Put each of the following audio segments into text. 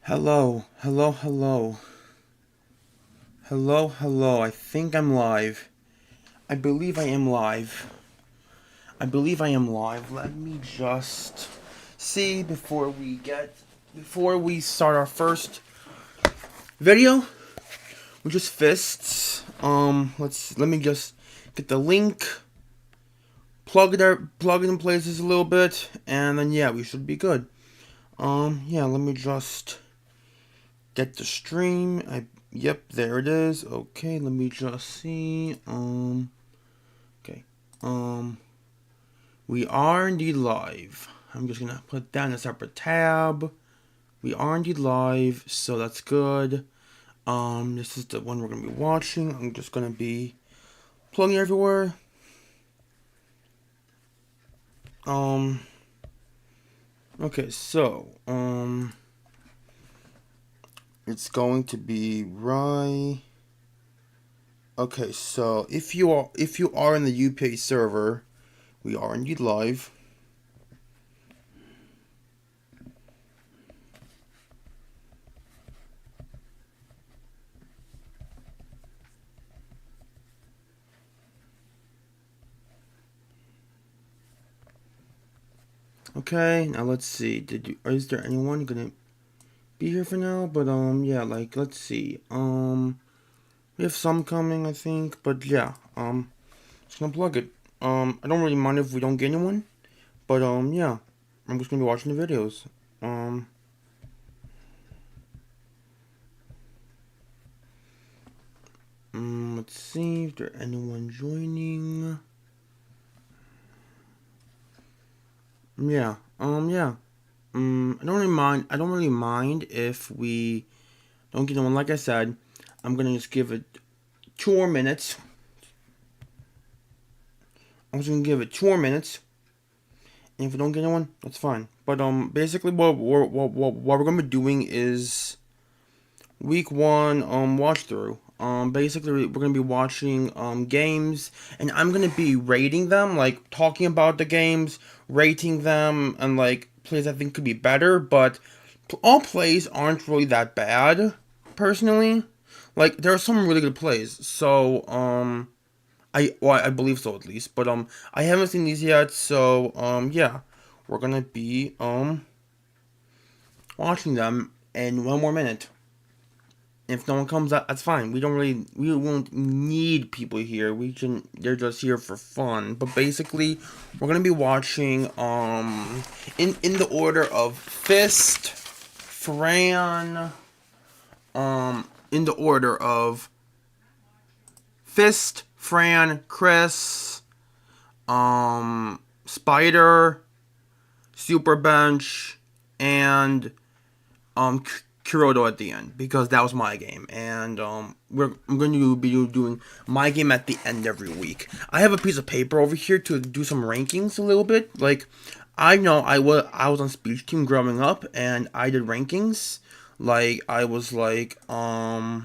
Hello, hello, hello. Hello, hello. I think I'm live. I believe I am live. Let me just see before we start our first video, which is fists. Let me just get the link, plug it in places a little bit, and then yeah, we should be good. Yeah, let me just get the stream. Yep, there it is. Okay, let me just see. Okay. We are indeed live. I'm just gonna put that in a separate tab. We are indeed live, so that's good. This is the one we're gonna be watching. I'm just gonna be plugging everywhere. Okay, so, it's going to be right. Okay, so if you are in the UPA server, we are indeed live. Okay, now let's see. Is there anyone gonna be here for now? But yeah, like let's see. We have some coming, I think, but yeah. Just gonna plug it. I don't really mind if we don't get anyone, but yeah, I'm just gonna be watching the videos. Let's see if there's anyone joining. Yeah, yeah. I don't really mind if we don't get anyone. Like I said, I'm gonna just give it 2 more minutes. I'm just gonna give it 2 more minutes. And if we don't get anyone, that's fine. But basically, what we're gonna be doing is week 1 watch through. Basically, we're gonna be watching games, and I'm gonna be rating them, like talking about the games, rating them, and like plays I think could be better. But all plays aren't really that bad, personally. Like there are some really good plays. So I believe so at least. But I haven't seen these yet. So yeah, we're gonna be watching them in 1 more minute. If no one comes out, that's fine. We won't need people here. They're just here for fun. But basically, we're gonna be watching in the order of Fist, Fran, in the order of Fist, Fran, Chris, Spider, Super Bench, and Kuroto at the end, because that was my game, and I'm going to be doing my game at the end every week. I have a piece of paper over here to do some rankings a little bit. Like, I know I was on speech team growing up, and I did rankings. Like I was like I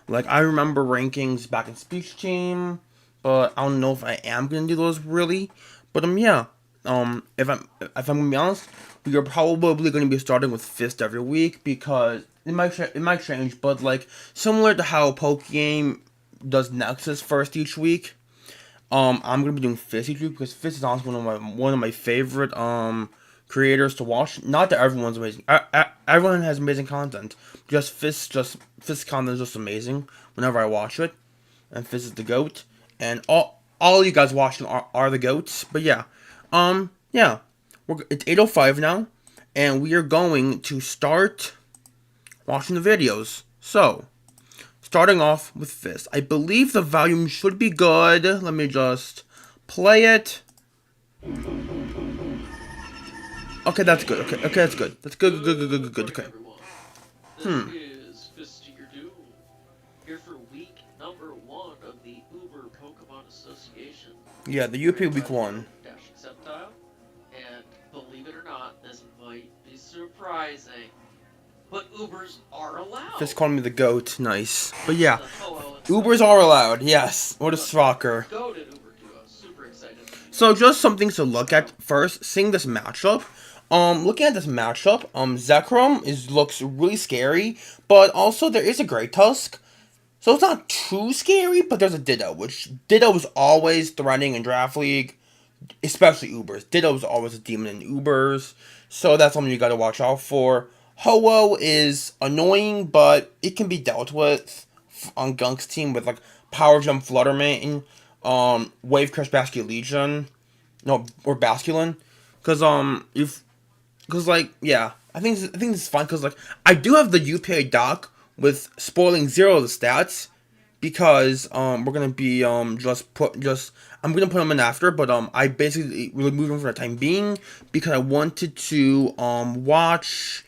remember rankings back in speech team, but I don't know if I am gonna do those really. But yeah, if I'm gonna be honest, we are probably gonna be starting with Fist every week because it might change, but like similar to how Pokegame does Nexus first each week, I'm gonna be doing Fist each week because Fist is honestly one of my favorite creators to watch. Not that everyone's amazing. Everyone has amazing content. Fist content is just amazing whenever I watch it, and Fist is the goat. And all you guys watching are the goats. But yeah, yeah, it's 8:05 now, and we are going to start watching the videos. So, starting off with Fist. I believe the volume should be good. Let me just play it. Okay, that's good. Okay, that's good. That's good. Good. Okay. This is Fist to Your Doom, here for week number 1 of the Uber Pokemon Association. Yeah, the UP week 1. Dash Acceptile, and believe it or not, this might be surprising, but Ubers are allowed. Just calling me the goat. Nice. But yeah, Ubers are allowed. Yes. What a shocker. Goated Uber duo. Super excited. So just some things to look at first. Seeing this matchup, Looking at this matchup, Zekrom looks really scary, but also there is a Grey Tusk, so it's not too scary. But there's a Ditto, which Ditto is always threatening in Draft League, especially Ubers. Ditto is always a demon in Ubers, so that's something you got to watch out for. Ho-Oh is annoying, but it can be dealt with on Gunk's team with like Power Jump Fluttermane, Wave Crash Basculegion, no, or Basculin, because if because like yeah, I think this is fine because like I do have the UPA doc with spoiling zero of the stats because we're gonna be just I'm gonna put them in after, but I basically removed them for the time being because I wanted to watch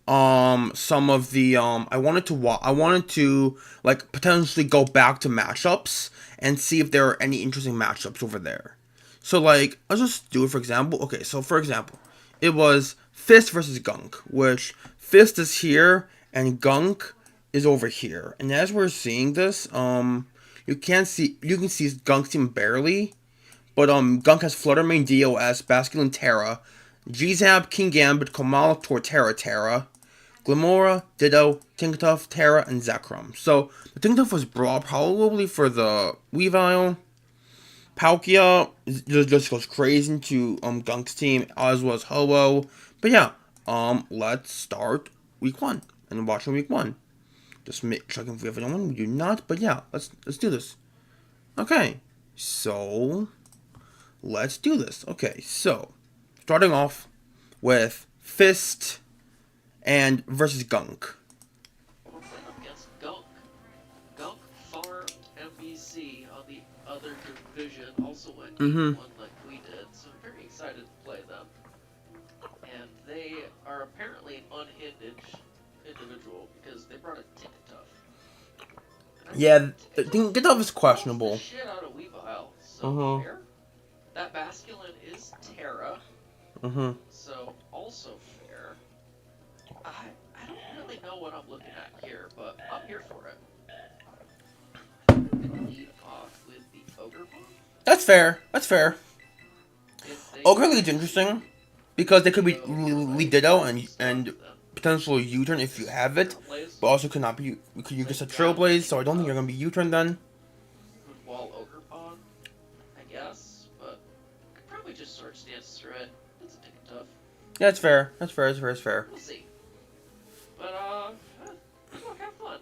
some of the I wanted to like potentially go back to matchups and see if there are any interesting matchups over there. So like let's just do it for example. Okay, so for example, it was Fist versus Gunk, which Fist is here and Gunk is over here. And as we're seeing this, you can see Gunk's team barely, but Gunk has Fluttermane, DOS, Basculin, Terra, G-Zap, King Gambit, Kamala, Torterra, Terra, Glimora, Ditto, Tinkertuff, Terra, and Zekrom. So the Tinkertuff was brought probably for the Weavile. Palkia just goes crazy into Gunk's team as well as Ho-Oh. But yeah, let's start week one and watching week one. Just checking if we have anyone. We do not, but yeah, let's do this. Okay, so let's do this. Okay, so starting off with Fist and versus Gunk. We're playing up against Gunk. Gunk farmed MBC on the other division, also went Mm-hmm. 8-1 like we did, so I'm very excited to play them. And they are apparently an unhinged individual because they brought a Tinkertuff. Yeah, Tinkertuff is questionable. The shit out of Weavile, so Uh-huh. fair. That Basculin is Terra, Mm-hmm. so also fair. I don't really know what I'm looking at here, but I'm here for it. I'm gonna lead off with the Ogre Bomb. That's fair. That's fair. If they Ogre League's interesting because they could be go lead right, Ditto I'm stuck and with them. potential U-turn if you have it, Trailblaze, but also could not be. Could you just a Trailblaze? So I don't think you're gonna be U-turn then. would wall Ogre Bomb, I guess, but could probably just Sword Dance through it. It's a Tinkertuff. Yeah, it's fair. That's fair. That's fair. That's fair. We'll see. But look, have fun.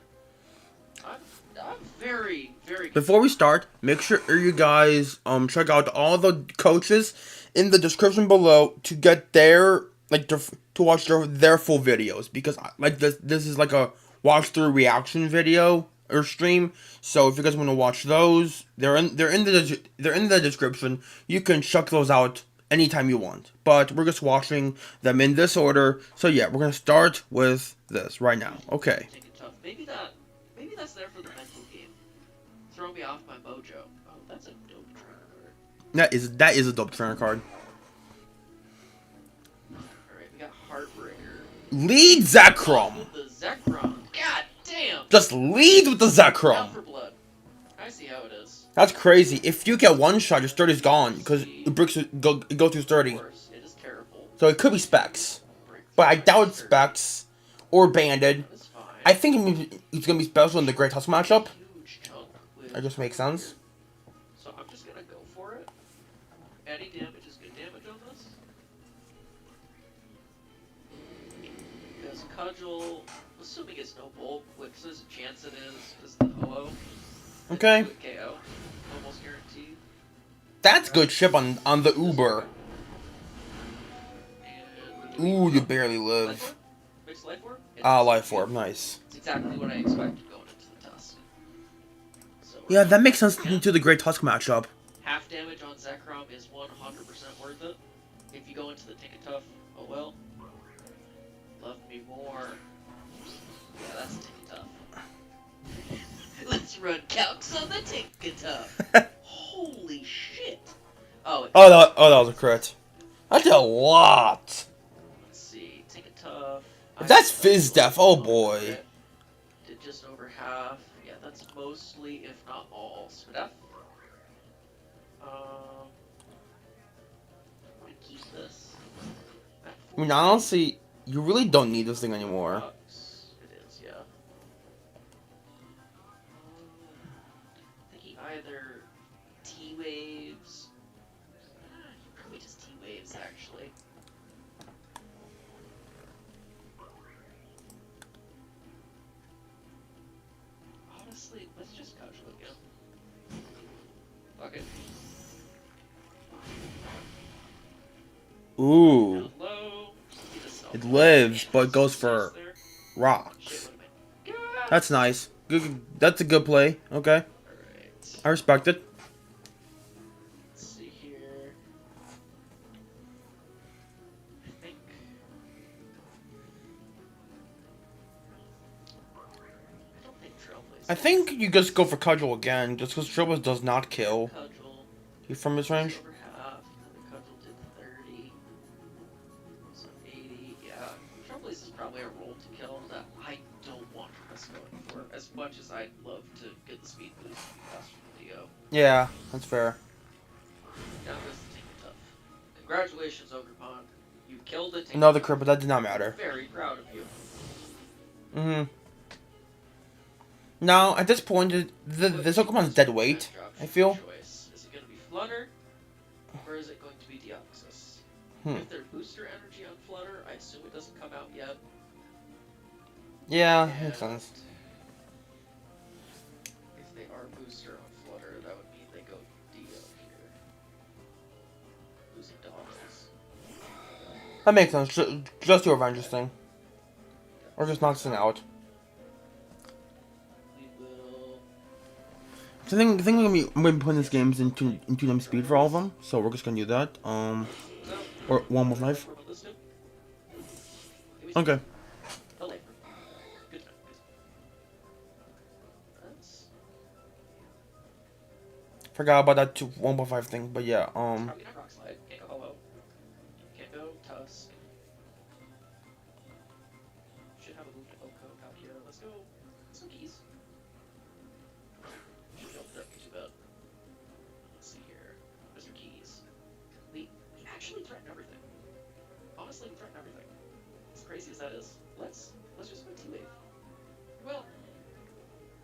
I'm very, very. Before we start, make sure you guys check out all the coaches in the description below to get their to watch their full videos because like this is like a watch through reaction video or stream. So if you guys want to watch those, they're in the description. You can check those out anytime you want. But we're just watching them in this order. So yeah, we're gonna start with this right now. Okay. Tinkertuff. Maybe that's there for the mental game. Throw me off my mojo. Oh, that's a dope trainer card. That is a dope trainer card. Alright, we got Heartbreaker. Lead Zekrom. With the Zekrom. God damn! Just lead with the Down Zekrom. for blood. I see how it is. That's crazy. If you get one shot, your sturdy's gone because it breaks it go through Of sturdy. course, it is terrible. So it could be Specs, Break but I through doubt it's sturdy. Specs or Banded. That is fine. I think it's gonna be special in the Great Tusk matchup. Huge chunk with That just makes sense. So I'm just gonna go for it. Any damage is good damage on this. Because Cudgel, assuming it's no bulk, which there's a chance it is the Ho-Oh. Okay. KO. Almost guaranteed. That's good ship on the Uber. And Ooh, you barely Life live. Orb? Mixed Life Orb? Life Orb, nice. It's exactly what I expected going into the Tusk. So Yeah, that makes sense into the Great Tusk matchup. half damage on Zekrom is 100% worth it. If you go into the Tinkertuff, oh well. Love me more. Yeah, that's Tinkertuff. Let's run calcs on the Tinkertuff. Holy shit. Oh, that was a crit. That's a lot. let's see. Tinkertuff. If that's Fizz Def, oh boy. Did just over half. Yeah, that's mostly, if not all, Spadef. I'm gonna keep this. At I mean, honestly, you really don't need this thing anymore. Bucks. It is, yeah. I think he either T-Waves. He probably just T-Waves, actually. Honestly, let's just casual again. Fuck it. Ooh. Down low. He just It self-play. lives, And but it goes success for there. Shit rocks. would have been good. That's nice. Good. That's a good play. Okay. Alright. I respect it. Let's see here. I think. I don't think Trailblazer. I think you just go for Cudgel again, just because Trailblazer does not kill Cudgel. you from his range. Over half. The Cudgel did 30. So 80. Yeah. Trailblazer is probably a roll to kill that I don't want to risk going for. As much as I'd love to get the speed boost and be faster than Dio. Yeah, that's fair. Down goes the Tinker Tough. Congratulations, Ogrepon. You killed it. Another crit, but that did not matter. Very proud of you. Now, at this point, this Pokemon's dead weight, I feel. Choice. Is it going to be Flutter, or is it going to be Deoxys? If they're booster energy on Flutter, I assume it doesn't come out yet. Yeah, makes sense. If they are booster on Flutter, that would mean they go Dio here. Losing Dogs. That makes sense. Just do a Avengers thing. Or just knock this thing out. We will. So I think I'm gonna be putting these games into 2 speed for all of them. So we're just gonna do that. Or one more knife. Okay. Forgot about that 1.5 thing, but yeah. Probably not Rock Slide. Can't go Ho-Oh. Can't go Tusk. Should have a move to Oko out here. Let's go. Let's go Keys. Should go threat too bad. Let's see here. Mr. Keys. We actually threatened everything. Honestly, we threatened everything. As crazy as that is. Let's just go T-Wave. Well,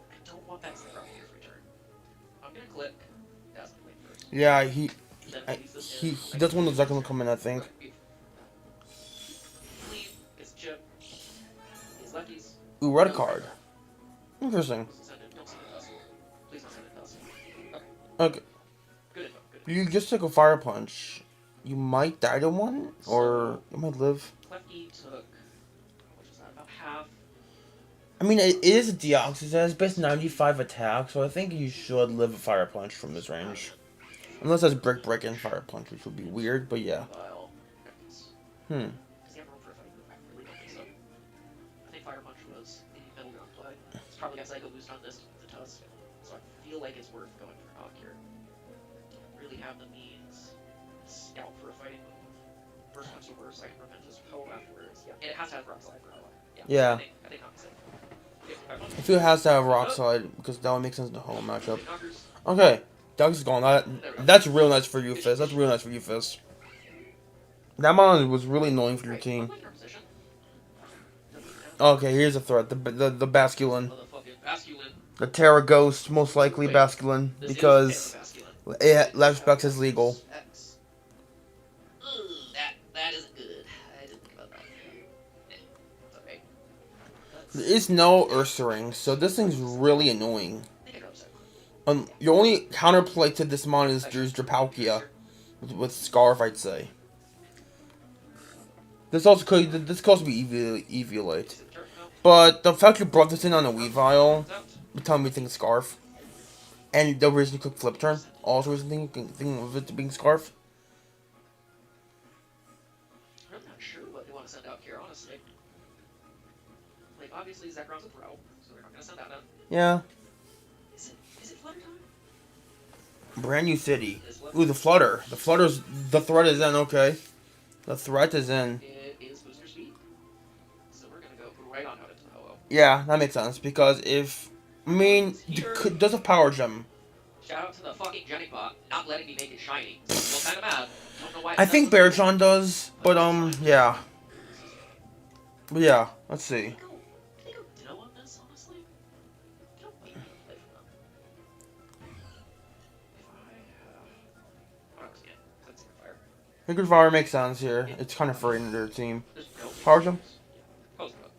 I don't want that Zephyr return. I'm gonna click. Dazzling Blade first. Yeah, he does want the Zekrom to come in, I think. Clean. It's Chip. He's lefties. Ooh, red card. Interesting. Don't send it to us. Please don't send it to us. Okay. Good info. Good info. You just took a fire punch. You might die to one, or you might live. Klefki took, what was that, about half? I mean, it is a Deoxys. It has base 95 attack, so I think you should live a fire punch from this range. Unless that's brick and fire punch, which would be weird, but yeah. Does he have room for a fight? I really don't think so. I think Fire Punch was the middle ground play. It's probably got Psycho Boost on this with the Tusk, so I feel like it's worth going for Knock here. Don't really have the means to scout for a fighting move. Worst comes to worst, I can prevent his Ho afterwards. Yeah, and it has to have Rock Slide for Ho. Yeah. I think Knock is safe. I feel it has to have Rock Slide, because that would make sense in the home matchup. Okay, Dogs is gone. That's real nice for you, Fizz. That's real nice for you, Fizz. That mon was really annoying for your team. Okay, here's a threat. The Basculin. The Terra Ghost, most likely Basculin, because Lashbacks is legal. That isn't good. I didn't think about that. It's okay. There is no Ursaring, so this thing's really annoying. Your only counterplay to this mon is there's Drapalkia with Scarf, I'd say. This also could be Eviolite. But the fact you brought this in on a Weavile would tell me think Scarf. And the reason you could Flip Turn also reason thinking of it being Scarf. I'm not sure what they want to send out here, honestly. Like, obviously, Zekrom's a throw, so they're not going to send that out. Yeah. Is it Flutter time? Brand new city. Ooh, the Flutter. The threat is in, okay. The threat is in. It is booster speed. So we're going to go right on out into the Ho-Oh. Yeah, that makes sense, because if... I mean, does a power gem. Shout out to the fucking Jenny Bot, not letting me make it shiny. So I'm kind of mad. Don't know why. I think Beartron does, but yeah. But yeah, let's see. Can they go Ditto on this, honestly? Ditto might be a play for them. If I have... yeah, that's Fire. Liquid Fire makes sense here. It's kind of free in their team. There's no Power Gem? Yeah. Post Bug.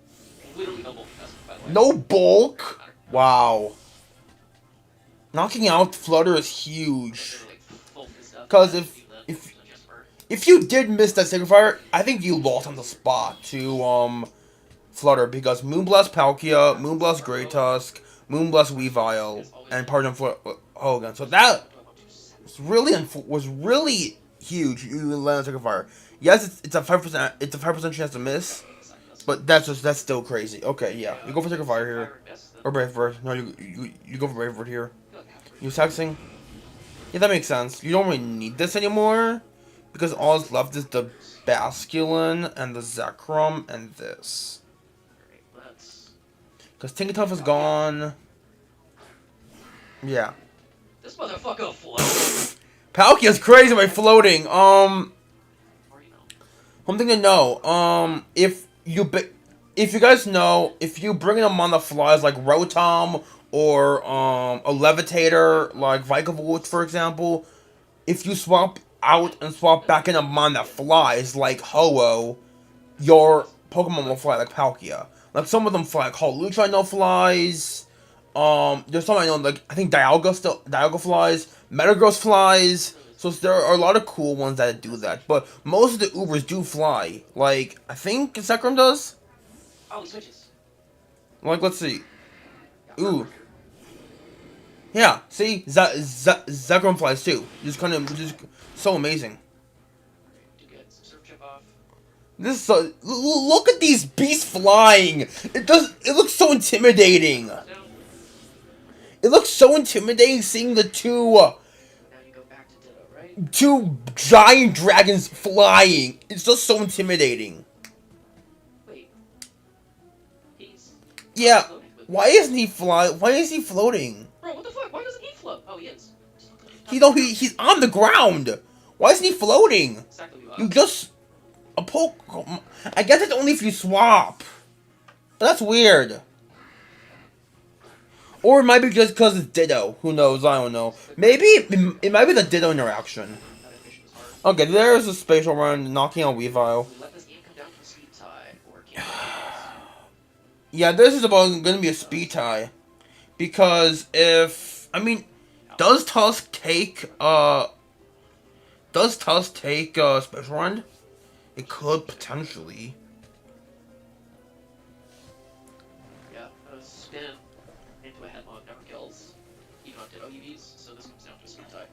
Literally no bulk investment, by the way. No Doesn't bulk? matter. Wow. Knocking out Flutter is huge. Literally, full fist up. Because Then if just burn. if you did miss that Sacred Fire, I think you lost on the spot to Flutter because Moonblast Palkia, Moonblast Great Tusk, Moonblast Weavile, and Pardon Hogan. So that was really huge. You land a Sacred Fire. Yes, it's a 5%. It's a 5% chance to miss, but that's still crazy. Okay, yeah, you go for Sacred Fire here, or Brave Bird. No, you go for Brave Bird here. You taxing. Yeah, that makes sense. You don't really need this anymore because all that's left is the Basculin and the Zekrom and this. Because Tinkertuff is gone. Yeah. This motherfucker floats. Palkia's crazy by floating. One thing to know. If you guys know, if you bring them on the flies like Rotom or a Levitator like Vikavolt, for example, if you swap out and swap back in a mon that flies like Ho-Oh, your Pokemon will fly like Palkia. Like some of them fly. Like Hawlucha I know flies. There's some I know like I think Dialga flies. Metagross flies. So there are a lot of cool ones that do that. But most of the Ubers do fly. Like I think Zekrom does. Oh, he switches. Like let's see. Ooh. Yeah. See, Zekrom flies too. Just so amazing. Surf chip off. This is so, look at these beasts flying. It looks so intimidating. It looks so intimidating seeing the two Now you go back to Ditto, right? two giant dragons flying. It's just so intimidating. Wait. He's Yeah. floating with Why isn't he fly? Why is he floating? Bro, what the fuck? Why doesn't he float? Oh, he is. He's on the ground. Why isn't he floating? Exactly what You just a poke. I guess it's only if you swap. But that's weird. Or it might be just because it's Ditto. Who knows? I don't know. Maybe it might be the Ditto interaction. that ambition is hard. Okay, there's a spatial run knocking out Weavile. We let this game come down to a speed tie, or can Yeah, this is going to be a speed tie. Because if... I mean, does Tusk take special run? It could potentially. Yeah, a spin into a headlock never kills, even on Ditto EVs, so this comes down to a speed tie.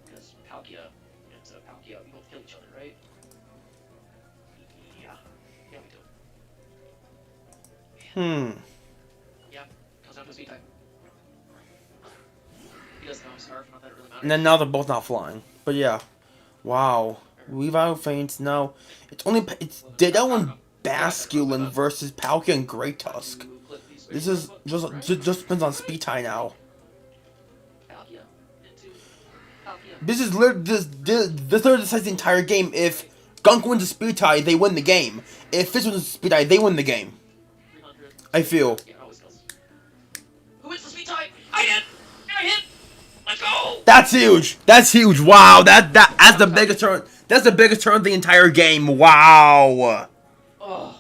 Because Palkia and Palkia, we both kill each other, right? Yeah. Yeah, we do. Yeah, comes down to a speed tie. He doesn't know Scarf, not that it really matters. And then now they're both not flying. But yeah. Wow. Weavile faints. No. It's Ditto and Basculin versus Palkia and Great Tusk. This is just depends on speed tie now. Palkia into Palkia. This is this literally decides the entire game. If Gunk wins a speed tie, they win the game. If Fizz wins a speed tie, they win the game. 300. I feel. Yeah, it always kills. Who wins the speed tie? I did! I hit! Let's go! That's huge. That's huge. Wow. That's the biggest turn. That's the biggest turn of the entire game. Wow. Oh.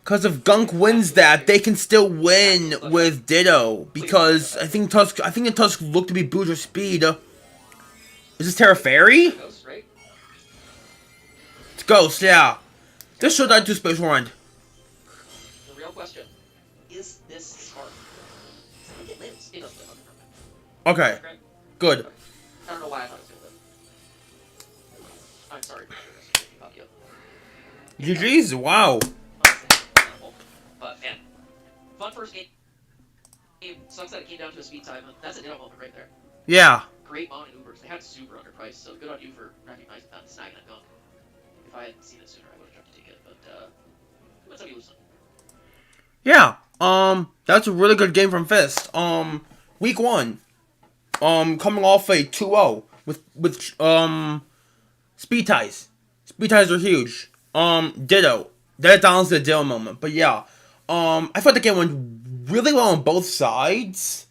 Because if Gunk wins that, they can still win with Ditto. Because I think the Tusk look to be Booster Speed. Is this Terra Fairy? Ghost, right? It's Ghost, yeah. This should die to Spatial Run. The real question is this smart? I think it lives. It doesn't live. Okay, Right? good. I don't know why I thought it was gonna live. I'm sorry. Palkia. GG's, wow. But man, fun first game. Sucks that it came down to a speed time. That's a Ditto moment right there. Yeah. Great Mon and Ubers. They had super underpriced, so good on you for recognizing that and snagging that Gunk. If I had seen it sooner, I would have tried to take it. But what's up, you lose? Yeah. That's a really good game from Fist. Week 1. Coming off a 2-0 with speed ties. Speed ties are huge. Ditto. That's honestly a ditto moment. But yeah, I thought the game went really well on both sides.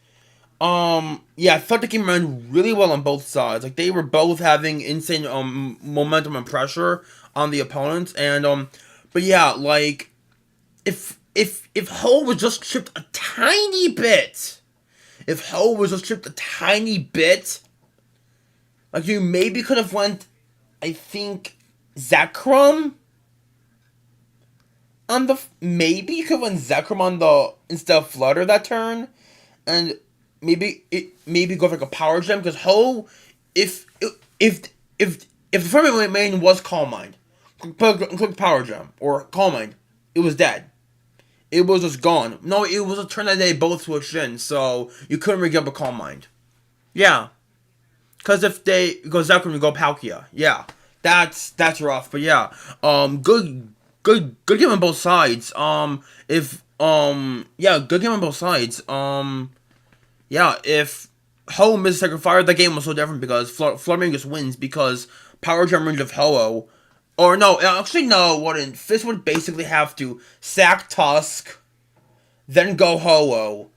Yeah, I thought the game ran really well on both sides. Like they were both having insane momentum and pressure on the opponents, and but yeah, like if Ho was just chipped a tiny bit, if Ho was just chipped a tiny bit, like you maybe could have went, I think, Zekrom on the maybe you could have went Zekrom on the instead of Flutter that turn, and maybe go for like a power gem because Ho, if if if the front main was Calm Mind, click power gem or Calm Mind, it was dead. It was just gone. No, it was a turn that they both switched in, so you couldn't really get up a Calm Mind. Yeah, because if they go Zekrom, you go Palkia. Yeah, that's rough. But yeah, good game on both sides. Yeah, good game on both sides. Yeah, if Ho misses second fire, the game was so different because Flutter just wins because Power Gem range of Ho. Or no, actually no, wouldn't. Fist would basically have to sack Tusk, then go Ho,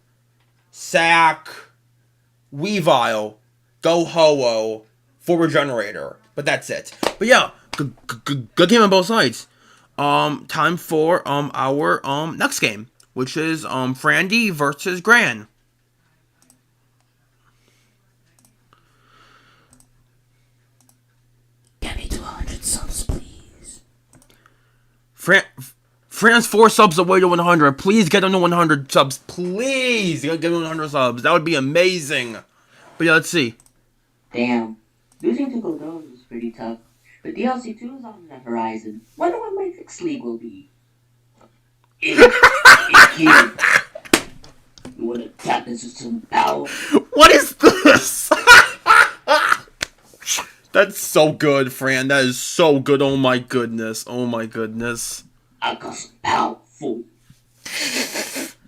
sack Weavile, go Ho, for Regenerator. But that's it. But yeah, good game on both sides. Time for our next game, which is Frandy versus Gran. Get me to 100 subs, please. Fran's 4 subs away to 100. Please get him to 100 subs. Please get him to 100 subs. That would be amazing. But yeah, let's see. Damn. Losing to Goldone was pretty tough, but DLC 2 is on the horizon. Wonder what my next league will be. Kid. You wanna tap into some power? What is this? That's so good, Fran. That is so good. Oh my goodness. Oh my goodness. I got some powerful.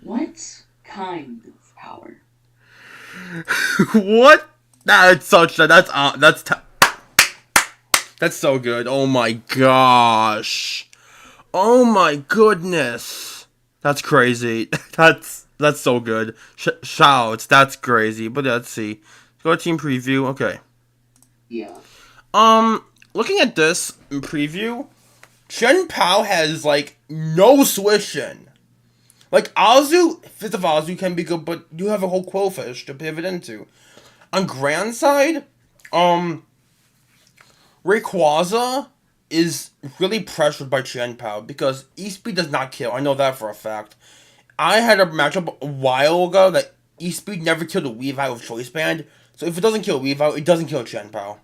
What kind of power? What? That's so good. Oh my gosh. Oh my goodness. That's crazy. That's so good. Shouts. That's crazy. But let's see. Let's go to team preview. Okay. Yeah. Looking at this in preview, Chen Pao has like no switch in. Like Azu, Fifth of Azu can be good, but you have a whole Quillfish to pivot into. On Grand side, Rayquaza is really pressured by Chen Pao because E-Speed does not kill. I know that for a fact. I had a matchup a while ago that E-Speed never killed a Weavile with Choice Band. So if it doesn't kill Weavile, it doesn't kill Chen Pao.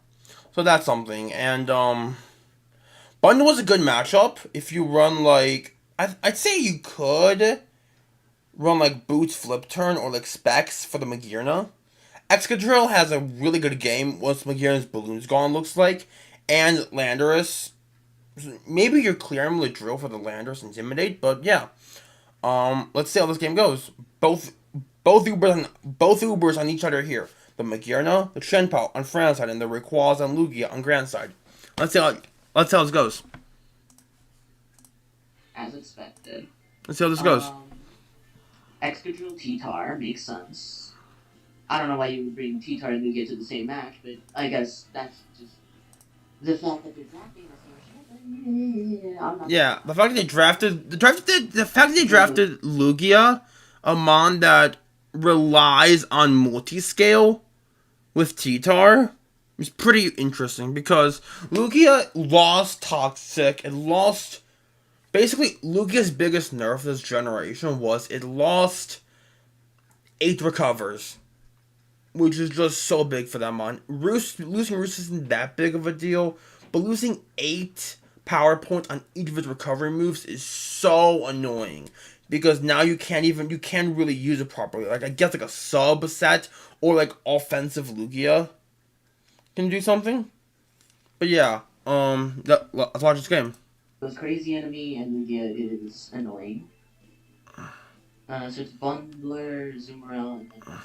So that's something. And Bundle was a good matchup if you run like I'd say you could run like Boots Flip Turn or like Specs for the Magearna. Excadrill has a really good game once Magearna's Balloon's gone, looks like. And Landorus. Maybe you're clearing the drill for the Landorus Intimidate, but yeah. Let's see how this game goes. Both Ubers on each other here. The Magearna, the Chen Pao on Fran's side, and the Rayquaza and Lugia on Grand's side. Let's see how this goes. As expected. Let's see how this goes. Excadrill T-Tar makes sense. I don't know why you would bring T-Tar and Lugia to the same match, but I guess that's just the fact that they're drafting Yeah, the fact that they drafted Lugia, a mon that relies on multi-scale with T-Tar, is pretty interesting because Lugia lost Toxic and lost. Basically, Lugia's biggest nerf this generation was it lost 8 recovers, which is just so big for that mon. Losing Roost isn't that big of a deal, but losing 8 power points on each of its recovery moves is so annoying because now you can't really use it properly. Like I guess like a sub set or like offensive Lugia can do something. But yeah, let's watch this game. Those crazy enemy and Lugia is annoying. So it's Bundler, Zoomerel, and then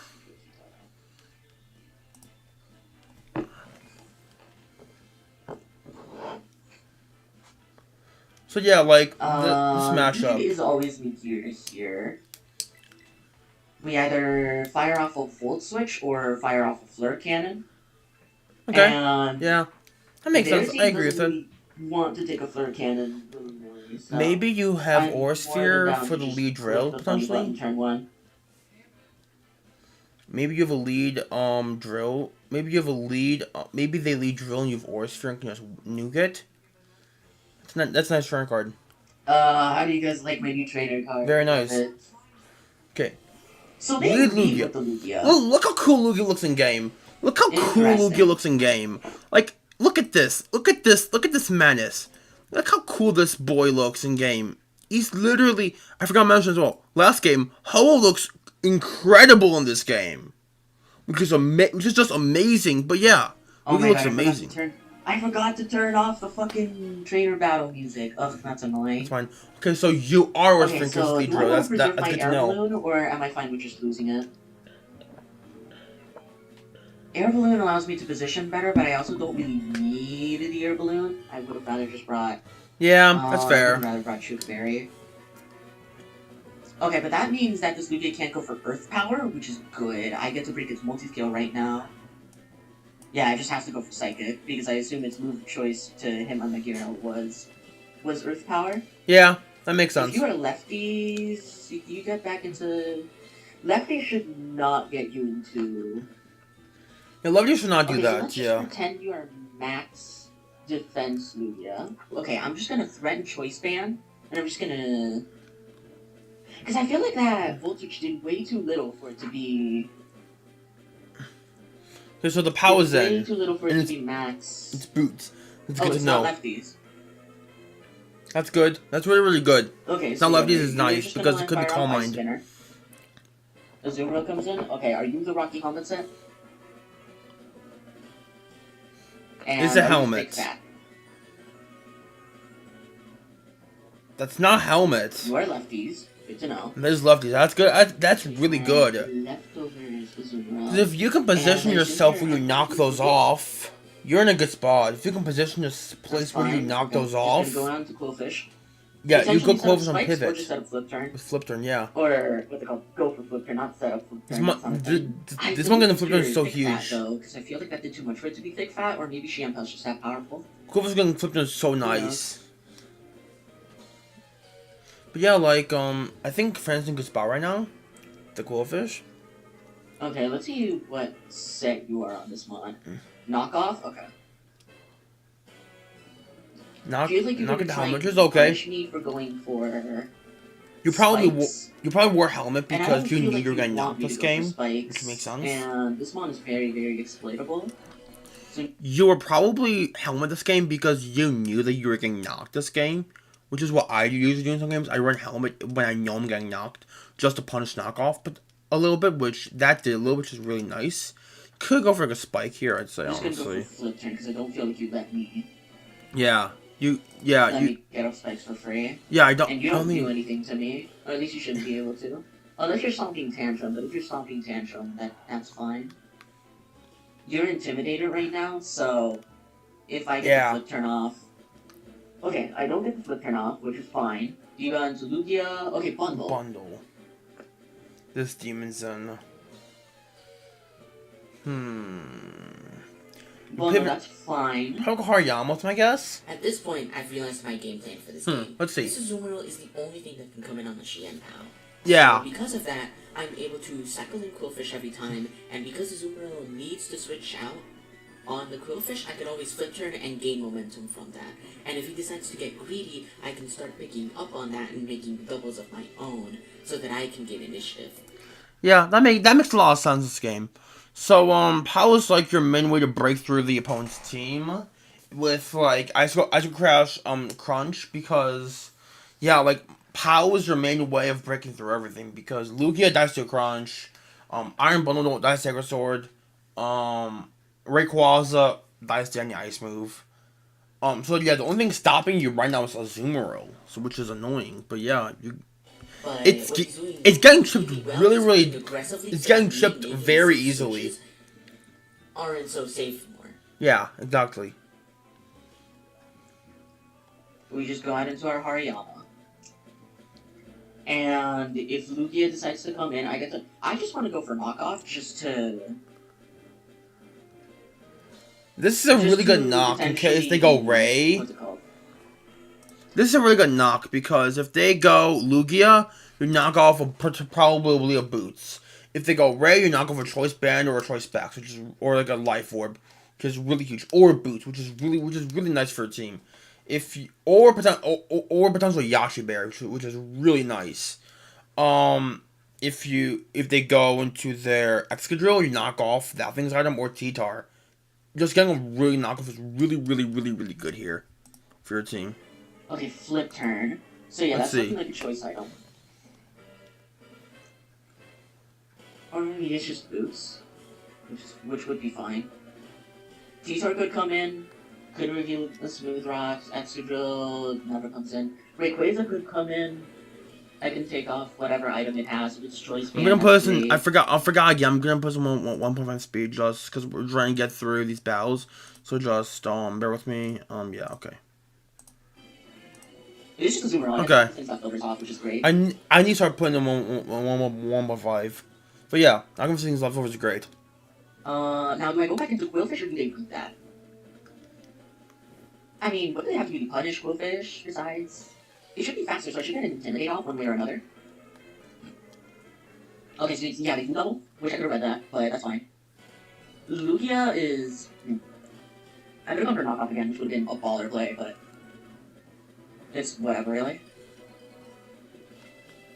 So yeah, like this Usually matchup. is always Meteor here. We either fire off a Volt Switch or fire off a Flare Cannon. Okay. And Yeah, that makes their sense. I team agree doesn't with it. really want to take a Flare Cannon willy-nilly, so Maybe you have I'm Aura more than Sphere down for to the just lead click drill the bunny potentially. button turn 1. Maybe you have a lead drill. Maybe you have a lead. Maybe they lead drill and you have Aura Sphere and can just nuke it. That's a nice turn card. How do you guys like my new trainer card? Very Love nice. it. Okay. So they Lead lead Lugia. with the Lugia. Look how cool Lugia looks in game. Look how cool Lugia Interesting. looks in game. Like, look at this. Look at this. Look at this menace. Look how cool this boy looks in game. He's literally. I forgot to mention as well. Last game, Ho looks incredible in this game, which is just amazing. But yeah, Oh Lugia my looks god, amazing. I forgot to turn off the fucking trainer battle music. Ugh, that's annoying. That's fine. Okay, so you are Okay, restricting so lead do I drill. want to preserve That's my good to air know. balloon, or am I fine with just losing it? Air balloon allows me to position better, but I also don't really need the air balloon. I would have rather just brought. Yeah, that's I would fair. have rather brought Berry. Okay, but that means that this Lugia can't go for Earth Power, which is good. I get to break its multi-scale right now. Yeah, it just has to go for Psychic, because I assume its move choice to him on the Gyro was Earth Power. Yeah, that makes sense. If you are lefties, you get back into... Lefties should not get you into... Yeah, Lovely should not do Okay, that, so let's yeah. just pretend you are max defense Lugia. Okay, I'm just gonna threaten Choice Band, and I'm just gonna... Because I feel like that Voltage did way too little for it to be... Okay, so the power's way in. too little for it And to be max... It's boots. It's Oh, good it's to know. not lefties. That's good. That's really, really good. Okay, It's so not lefties, you're it's nice, just because gonna it could be fire off Calm Ice Mind. Spinner. Azumarill comes in. Okay, are you the Rocky Helmet set? And It's a are you helmet. Big Fat? That's not helmet. You are lefties. Good to know. There's lefties. That's good. That's really And good. leftovers Azumarill. 'Cause if you can position And yourself where you Azumarill, knock those off, you're in a good spot. If you can position your place where you fine. knock Okay, those just off, gonna go on to Quillfish. yeah, you Essentially go set up close on spikes Or pivot. just set up flip turn. With flip turn, yeah. Or what they call go for flip turn, not set up flip turn. This one getting flip turn is so Fat, huge. though, because I feel like that did too much for it to be thick fat, or maybe Shampoo's just that powerful. Quillfish getting flip turn is so nice. But yeah, like, I think Fran's in a good spot right now. The Quillfish. Okay, let's see what set you are on this mod. Knockoff? Okay. Knock Feels like you're it gonna down, try which and is okay. punish me for going for You probably spikes. wore helmet And I because don't you feel knew like you were gonna want knock me this to go for game, spikes, which makes sense. And this mod is very, very exploitable. So You were probably helmet this game because you knew that you were getting knocked this game, which is what I usually do in some games. I run helmet when I know I'm getting knocked, just to punish knockoff, but a little bit, which that did a little, which is really nice. Could go for like a spike here, I'd say, I'm just gonna go honestly. for flip turn because I don't feel like you let me Let me get off spikes for free. yeah, I don't. And you I don't don't do need. anything to me. Or at least you shouldn't be able to. Unless you're stomping tantrum, but if you're stomping tantrum, that's fine. You're Intimidator right now, so if I get the flip turn off... Okay, I don't get the flip turn off, which is fine. Do you go into Lugia? Okay, bundle. Bundle. This demon's in. Bundle, Pivot- that's fine. Probably Hariyama, my guess. At this point, I've realized my game plan for this game. Let's see. This Azumarill is the only thing that can come in on the Shien Pal. Yeah. So because of that, I'm able to cycle in Quillfish every time, and because Azumarill needs to switch out on the Quillfish, I can always flip turn and gain momentum from that. And if he decides to get greedy, I can start picking up on that and making doubles of my own, so that I can get initiative. Yeah, that makes a lot of sense this game. So, how is like your main way to break through the opponent's team with like Ice Crash, Crunch? Because yeah, like Pow is your main way of breaking through everything. Because Lugia dies to a Crunch, Iron Bundle don't dies to Sacred Sword, Rayquaza dies to any Ice move. So yeah, the only thing stopping you right now is Azumarill, so which is annoying. But yeah, But it's what he's doing getting chipped well really, is really. being aggressively It's getting threatening chipped in very these easily. switches Aren't so safe more. Yeah, exactly. we just go out into our Hariyama. And if Lugia decides to come in, I just want to go for knockoff just to. This is a really good knock in case they go Ray. What's it called? This is a really good knock because if they go Lugia, you knock off probably a Boots. If they go Ray, you knock off a Choice Band or a Choice Specs, or like a Life Orb, which is really huge, or Boots, which is really nice for a team. Or potentially Yashi Bear, which is really nice. If they go into their Excadrill, you knock off that thing's item or T-Tar. Just getting a really knockoff is really good here for your team. Okay, flip turn. So yeah, Let's that's see. looking like a choice item. Or maybe it's just Boots, which would be fine. T-Tar could come in, could reveal the Smooth Rocks, Excadrill never comes in. Rayquaza could come in. I can take off whatever item it has if it's choice I'm band. gonna put this in. I forgot again. I'm gonna put some 1.5 speed just because we're trying to get through these battles. So just bear with me. Yeah, okay. It's just a zoomer on. Okay. Things leftovers off, which is great. I need to start putting them 1.5. But yeah, I can see things leftovers is great. Now do I go back into Quillfish or do they beat that? I mean, what do they have to really punish Quillfish besides? It should be faster, so I should get an Intimidate off one way or another. Okay, so yeah, they can double. Wish I could have read that, but that's fine. Lugia is. I could have gone for knockoff again, which would have been a baller play, but it's whatever, really.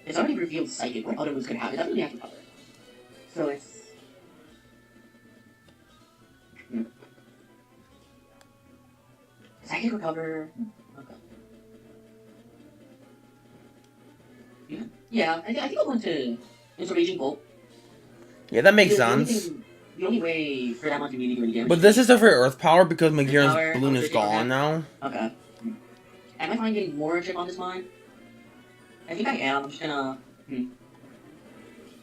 It's already revealed Psychic. What other moves could have? It doesn't really have to cover. So it's. Psychic recover. Okay. Yeah, I think I'll go into Raging Bolt. Yeah, that makes The only sense. thing- The only way for that one to really do any damage. But this is a for Earth Power because Power, Magieran's balloon is okay, gone now. Okay. Am I fine getting more chip on this mine? I think I am. I'm just gonna.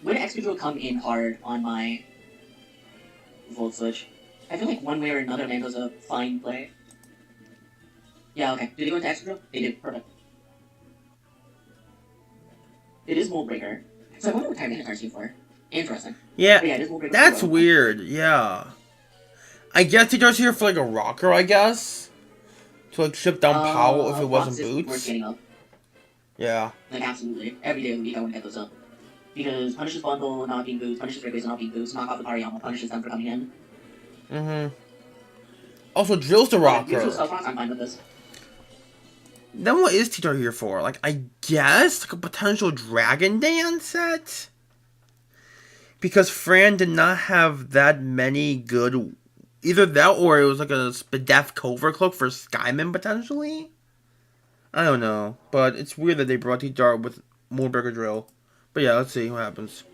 Would Excadrill come in hard on my Volt Switch? I feel like one way or another Mango's a fine play. Yeah, okay. Did they go into Excadrill? They did. Perfect. It is Mold Breaker. So I wonder what type they are for. Interesting. Yeah, But yeah, it is Mold Breaker. that's for Will. weird. Yeah. I guess he does here for like a rocker, I guess. To like ship down Powell if it wasn't Boxes worth Boots. getting up. Yeah. Like, absolutely. Every day of the week I want to get those up. Because punishes Bundle not being Boots, punishes Rayquaza not being Boots, knock off the Ariyama, punishes them for coming in. Also, Drill's the rocker. Usual stuff, I'm fine with this. Then what is T-Tar here for? Like, I guess like a potential Dragon Dance set? Because Fran did not have that many good... Either that or it was like a Spadef Covert Cloak for Skyman, potentially? I don't know. But it's weird that they brought T-Tar with Moonbreaker Drill. But yeah, let's see what happens.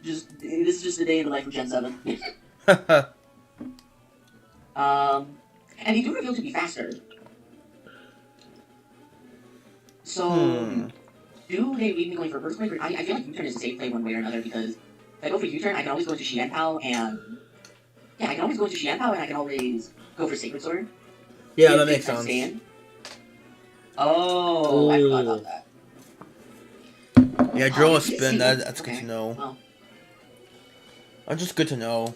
This is just a day in the life of Gen 7. And they do reveal to be faster. So, do they leave me going for first play? I feel like U-turn is a safe play one way or another because if I go for U-turn, I can always go into Xianpao and... Yeah, I can always go into Xianpao and I can always go for Sacred Sword. Yeah, If that they makes try to sense. stay in. Oh, I forgot about that. Yeah, Drill Oh, a spin, that's good okay. to know. Well, That's just good to know.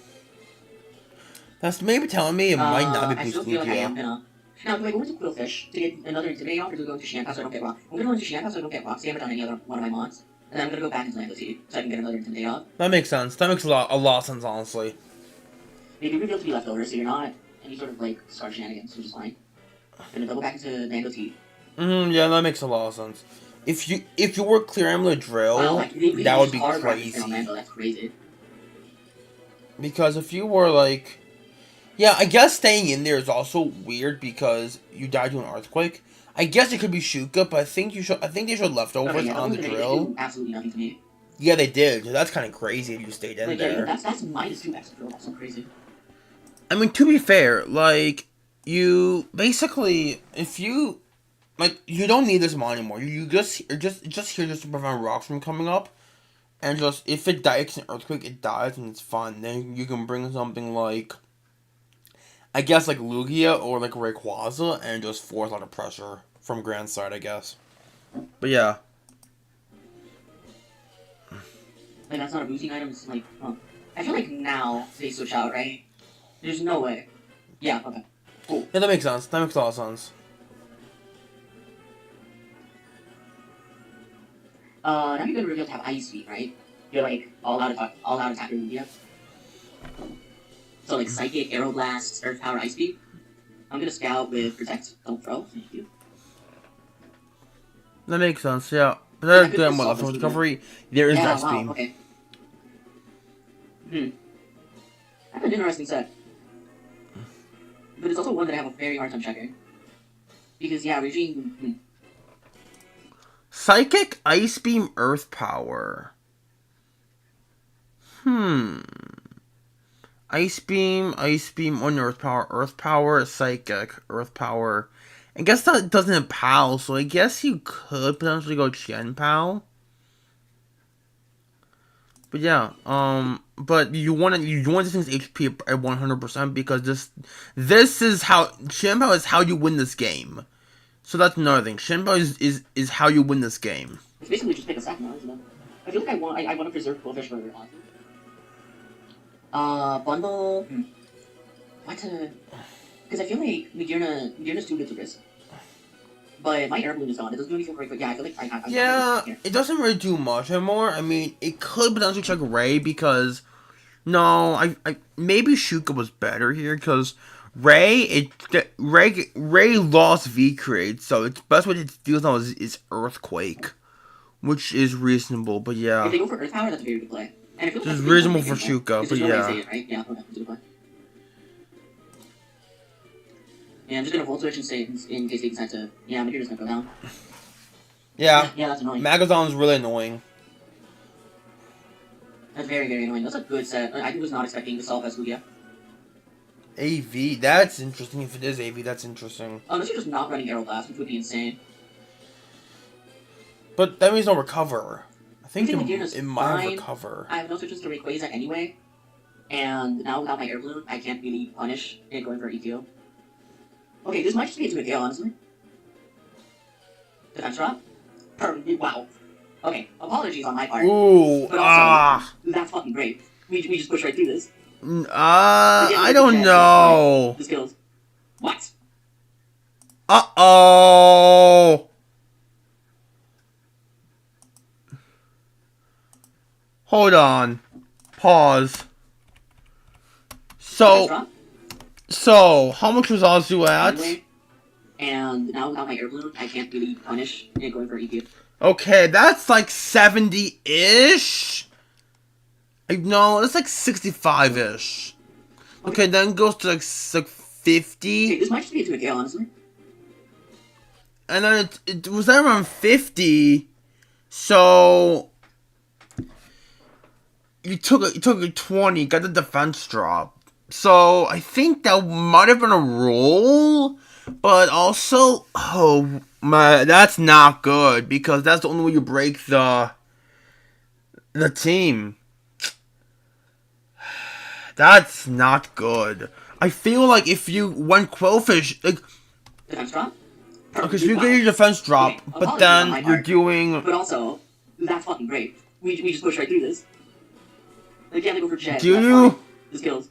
That's maybe telling me it might not be I Boost still feel like I am Lugia. gonna... Now, do I go into Quillfish to get another Intimidate off, or do I go into Xianpao so I don't get rock? I'm gonna go into Xianpao so I don't get rock damage on any other one of my mons. And then I'm gonna go back into Lando Seed so I can get another Intimidate off. That makes sense. That makes a lot of sense, honestly. Maybe reveal to be leftovers, so you're not any sort of, like, star shenanigans, which is fine. Gonna double back into Mango Tea. Yeah, that makes a lot of sense. If you were Clear Amulet Drill, Wow, like, they really that would used be hard rock to spin on crazy. Mango, that's crazy. Because if you were like... Yeah, I guess staying in there is also weird because you died to an Earthquake. I guess it could be Shuka, but I think they should leftovers Okay, yeah, on the they drill. do absolutely nothing to me. Yeah, they did. That's kind of crazy if you stayed in Like, yeah, there. that's -2 extra drill, that's so crazy. I mean, to be fair, like, you basically, if you, like, you don't need this mod anymore. You're just here just to prevent rocks from coming up. And just, if it dies in an Earthquake, it dies and it's fine. Then you can bring something like, I guess, like Lugia or like Rayquaza and just force a lot of pressure from Grand side, I guess. But yeah. Like, that's not a boosting item, it's like, huh. I feel like now they switch out, right? There's no way. Yeah, okay. Cool. Yeah, that makes sense. That makes a lot of sense. Now you're gonna reveal to have ice speed, right? You're like all out attacker media. So like psychic, aeroblast, earth power, ice speed. I'm gonna scout with protect, don't throw. Thank you. That makes sense, yeah. But Yeah, that's good on left recovery. There is Yeah, ice wow, beam. okay. That's an interesting set. But it's also one that I have a very hard time checking. Because yeah, regime. Psychic, ice beam, earth power. Ice beam, on earth power, psychic, earth power. I guess that doesn't POW, so I guess you could potentially go Chen POW. But yeah, but you want this thing's HP at 100% because this is how Chen POW is how you win this game. So that's another thing. Chen POW is how you win this game. It's basically just pick a sack now, isn't it? I feel like I want to preserve Quillfish for Awesome. Bundle. What to? Because I feel like Nagirna's too good to risk. But my air balloon is gone. It doesn't do anything great, but yeah, I feel like I it doesn't really do much anymore. I mean, it could potentially check Ray because no, I maybe Shuka was better here because Ray lost V create, so its best way to deal now is Earthquake, which is reasonable. But yeah, if they go for Earth Power, that's a very good play. And it feels it's like reasonable for Shuka, but yeah. Right? Yeah, okay, it's a good play. Yeah, I'm just gonna Volt Switch and say in case they decide to. Yeah, Nagirna's gonna go down. Yeah, Yeah, that's annoying. Magazon is really annoying. That's very, very annoying. That's a good set. I was not expecting to solve Lugia. AV, that's interesting. If it is AV, that's interesting. Unless you're just not running Aeroblast, which would be insane. But that means no recover. I think Nagirna's it might have fine. recover. I have no switches to Rayquaza anyway. And now without my Air Balloon, I can't really punish it going for EQ. Okay, this might just be into a Gale, honestly. Defense drop? Wow. Okay, apologies on my part. Ooh, But also, that's fucking great. We just push right through this. I don't know. The skills. What? Uh-oh. Hold on. Pause. So, how much was Azu at? Anyway, and now without my Air Balloon, I can't really punish it going for EQ. Okay, that's like 70-ish? No, that's like 65-ish. Okay, then it goes to like 50. Okay, this might just be into a Gale, honestly. And then it was at around 50. So you took a 20, got the defense drop. So I think that might have been a roll, but also, oh my, that's not good because that's the only way you break the team. That's not good. I feel like if you went Quillfish, like, Defense drop? okay, so you get your defense drop, Okay, but then you're doing. But also, that's fucking great. We just push right through this. Again, they go for Jet. Do that's you? fine. The skills.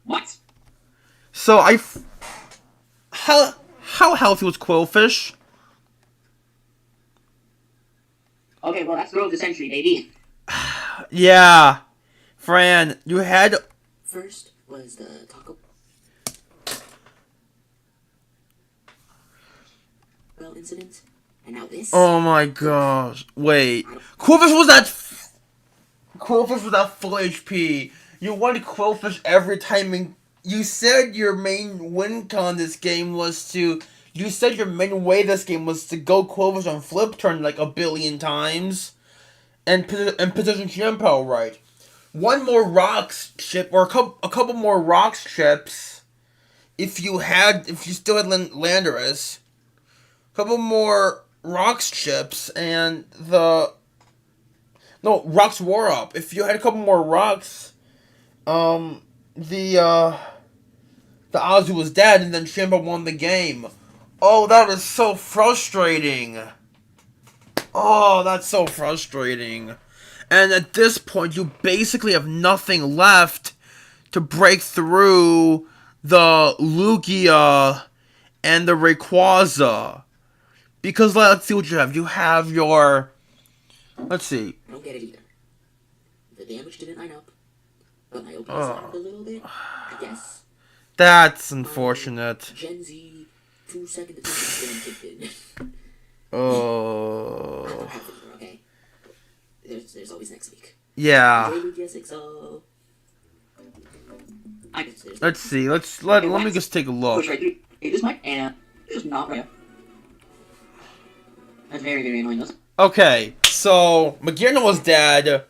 What? So how healthy was Quillfish? Okay, well that's Throw of the Century, baby. Yeah, Fran, you had. First was the Taco Bell incident, and now this. Oh my gosh! Wait, Quillfish was at full HP. You wanted Quillfish every time, and you said your main win con this game was to. You said your main way this game was to go Quillfish on flip turn like a billion times, and position Shampoo right. One more rocks chip or a couple more rocks chips. If you still had Landorus, a couple more rocks chips and rocks war up. If you had a couple more rocks, the Azu was dead and then Shampoo won the game. Oh, that is so frustrating. Oh, that's so frustrating. And at this point, you basically have nothing left to break through the Lugia and the Rayquaza. Because let's see what you have. You have your... Let's see. I don't get it either. The damage didn't line up, but my OPS lined a little bit, I guess. That's unfortunate. Gen Z 2-second attention span kicked in. I Oh. don't have it either, okay? There's always next week. Yeah. Enjoy Lugia 6-0. I guess there's Let's see. Let me just take a look. Push right through. It is Mike, and it's just not right. That's very, very annoying. This. Okay, so McGinnon was dead.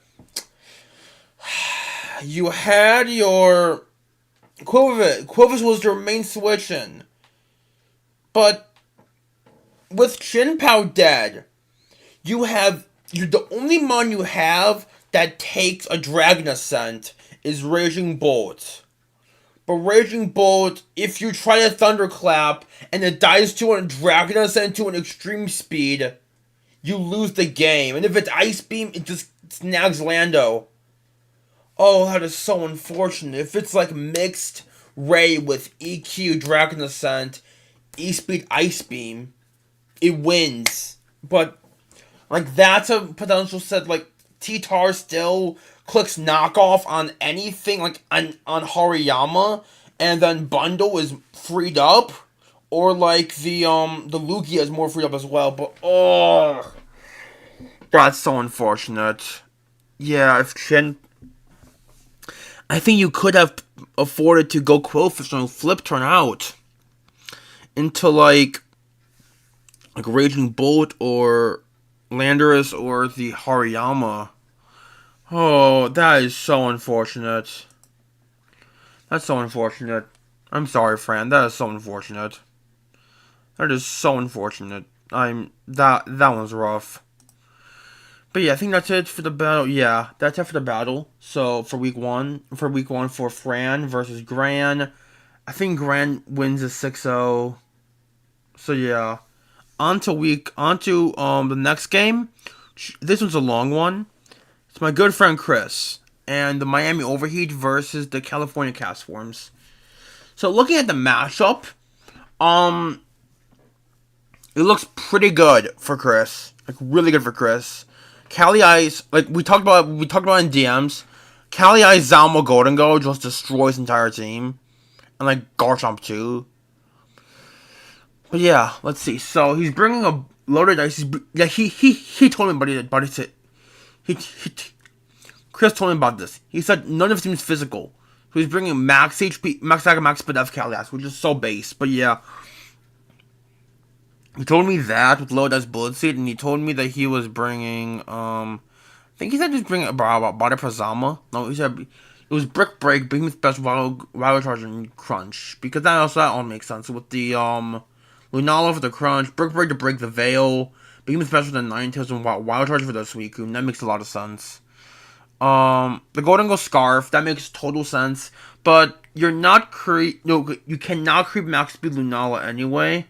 You had your Quilvis was your main switch-in. But with Shinpao dead, you the only mon you have that takes a Dragon Ascent is Raging Bolt. But Raging Bolt, if you try to Thunderclap and it dies to a Dragon Ascent to an extreme speed, you lose the game. And if it's Ice Beam, it just snags Lando. Oh, that is so unfortunate. If it's like mixed Ray with EQ, Dragon Ascent, E-Speed, Ice Beam, it wins. But, like, that's a potential set. Like, T-Tar still clicks knockoff on anything, like, on Hariyama, and then Bundle is freed up. Or, like, the Lugia is more freed up as well. But, oh, that's so unfortunate. Yeah, if Shin... I think you could have afforded to go Quillfish and flip turn out into like Raging Bolt or Landorus or the Hariyama. Oh, that is so unfortunate. That's so unfortunate. I'm sorry, Fran. That is so unfortunate. That is so unfortunate. That one's rough. But yeah, I think that's it for the battle. Yeah, that's it for the battle. So for week one for Fran versus Gran, I think Gran wins a 6-0. So yeah, on to the next game. This one's a long one. It's my good friend Chris and the Miami Overheat versus the California Castforms. So looking at the matchup, it looks pretty good for Chris. Like really good for Chris. Cali Ice, like we talked about in DMs, Cali Ice Zalmo Golden Go just destroys his entire team. And like Garchomp too. But yeah, let's see. So he's bringing a loaded dice. He told me about it. Chris told me about this. He said none of his team is physical. So he's bringing max HP, max attack, max speed of Cali Ice, which is so base. But yeah. He told me that with low dice bullet seed, and he told me that he was bringing, I think he said he was bringing Body Prozama. No, he said it was Brick Break, Behemoth Special, Wild Charge, and Crunch. Because that all makes sense. With the, Lunala for the Crunch, Brick Break to break the Veil, Behemoth Special for the Ninetales, and Wild Charge for the Suicune. That makes a lot of sense. The Golden Go Scarf, that makes total sense. But you cannot creep max speed Lunala anyway.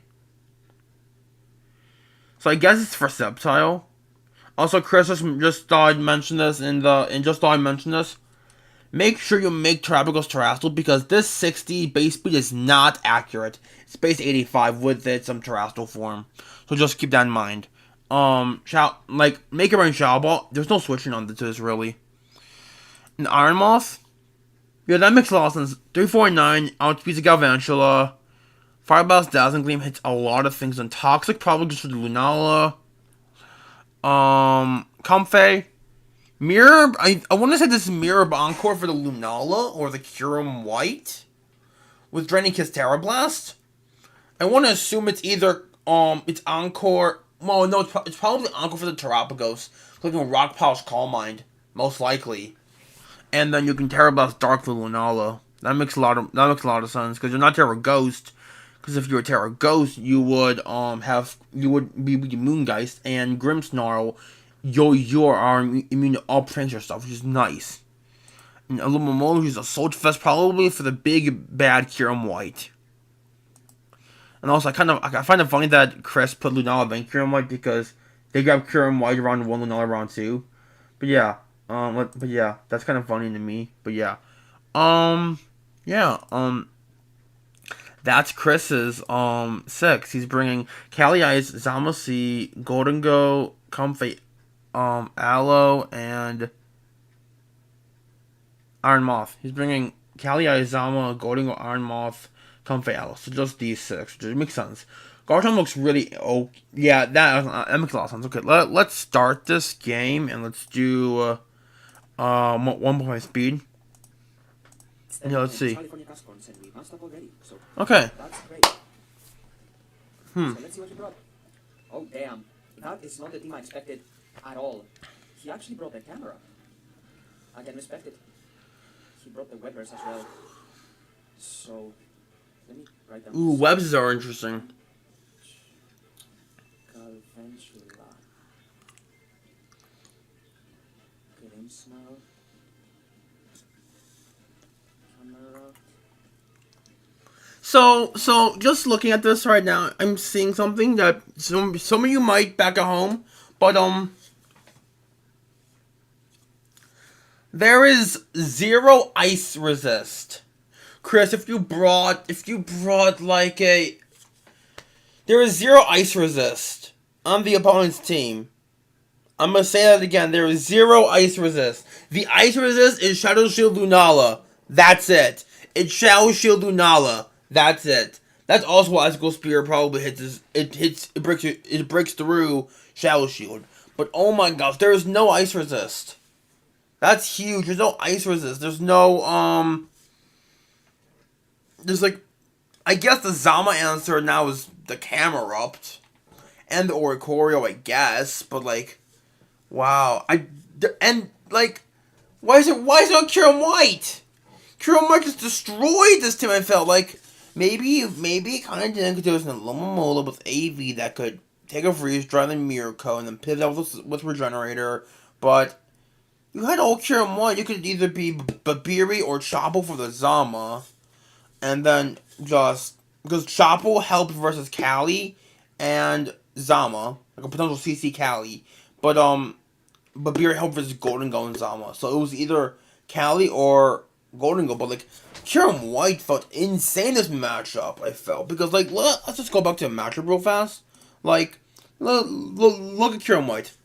So I guess it's for Sceptile. Also, Chris just thought I'd mention this Make sure you make Terrapagos Terrastal because this 60 base speed is not accurate. It's base 85 with some Terrastal form. So just keep that in mind. Make it run Shadow Ball. There's no switching on this really. And Iron Moth. Yeah, that makes a lot of sense. 349 outspeeds a Galvantula. Fireblast Dazzling Gleam hits a lot of things, and Toxic probably just for the Lunala. Comfey. Mirror, I want to say this is Mirror Encore for the Lunala, or the Kyurem White. With Draining Kiss Terra Blast. I want to assume it's either, it's Encore, well, no, it's probably Encore for the Terrapagos. Clicking Rock Polish Calm Mind, most likely. And then you can Terra Blast Dark for Lunala. That makes a lot of sense, because you're not Terra Ghost. Because if you were Terra Ghost, you would be Moongeist and Grimmsnarl. You are immune to all Prankster stuff, which is nice. And Alumamola uses a Soul Fest probably for the big bad Kyurem White. And also, I find it funny that Chris put Lunala then Kieran White because they grabbed Kieran White around 1, Lunala around 2. But yeah, but yeah, that's kind of funny to me. But yeah, um, yeah, that's Chris's 6. He's bringing Cali Ice, Zamasu, Golden Go, Comfy, Aloe, and Iron Moth. He's bringing Kali Aizama, Golden Iron Moth, Comfey Aloe. So just these 6, which makes sense. Garchomp looks really... Oh, yeah, that makes a lot of sense. Okay, let's start this game, and let's do 1.5 speed. Yeah, let's see. Okay. That's great. Hmm. So let's see what you brought. Oh, damn. That is not the team I expected at all. He actually brought the camera. I can respect it. He brought the webbers as well. So, let me write down. Ooh, webs are interesting. Galventula. Grimsnarl. Camera. So just looking at this right now, I'm seeing something that some of you might back at home, but there is 0 ice resist. Chris, if you brought like a, there is 0 ice resist on the opponent's team. I'm gonna say that again. There is 0 ice resist. The ice resist is Shadow Shield Lunala. That's it. It's Shadow Shield Lunala. That's it. That's also why Icicle Spear probably it breaks through Shadow Shield. But oh my gosh, there is no ice resist. That's huge. There's no ice resist. There's no there's like, I guess the Zama answer now is the Camerupt and the Oricorio, I guess. But like, wow, why is it not Kieran White? Kieran White just destroyed this team. I felt like maybe it kind of didn't, because there was an Alomomola with AV that could take a freeze, drive the Miracle, and then pivot out with Regenerator. But you had all Kieran White. You could either be Babiri or Chopo for the Zama, and then just because Chopo helped versus Cali and Zama, like a potential CC Cali, but Babiri helped versus Golden Go and Zama. So it was either Cali or Golden Go, but like Kieran White felt insane this matchup. I felt because like let's just go back to the matchup real fast. Like look at Kieran White.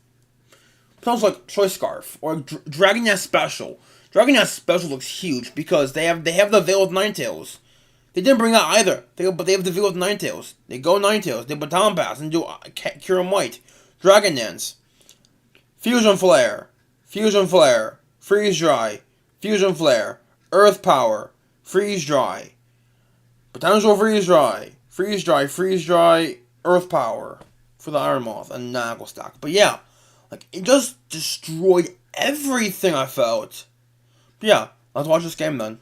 Sounds like Choice Scarf or Dragon Nest Special. Dragon Nest Special looks huge because they have the Veil of Ninetales. They didn't bring out either. But they have the Veil of Ninetales. They go Ninetales. They Baton Pass and do Kieran White. Dragon Dance. Fusion Flare. Fusion Flare. Freeze Dry. Fusion Flare. Earth Power. Freeze Dry. Potential Freeze Dry. Freeze Dry. Freeze Dry. Earth Power. For the Iron Moth and Nagel Stack. But yeah. Like, it just destroyed everything I felt. But yeah. Let's watch this game then.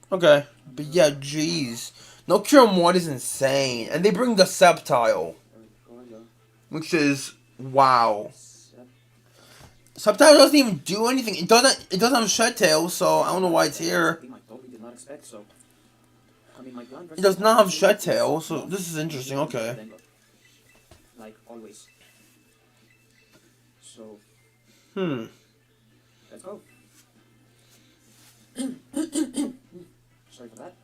Okay. But yeah, jeez. No Kieran White is insane. And they bring the Sceptile. Which is, wow. Sceptile doesn't even do anything. It doesn't have Shed Tail, so I don't know why it's here. It does not have Shed Tail, so this is interesting. Okay. Like always. So. Let's go. Sorry for that.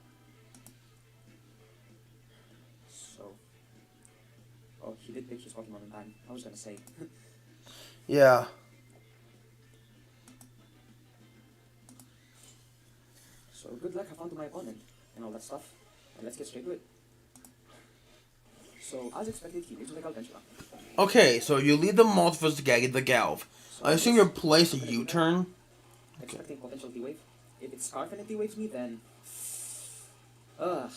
So. Oh, he did pick his Pokemon in time. I was gonna say. Yeah. So good luck, have fun to my opponent and all that stuff. And let's get straight to it. So as expected, he leads with a Galventula. Okay, so you lead the Moth versus the Galv. So I assume you place a U-turn. Expecting potential D-Wave. If it's Scarf and it D-Waves me, then... not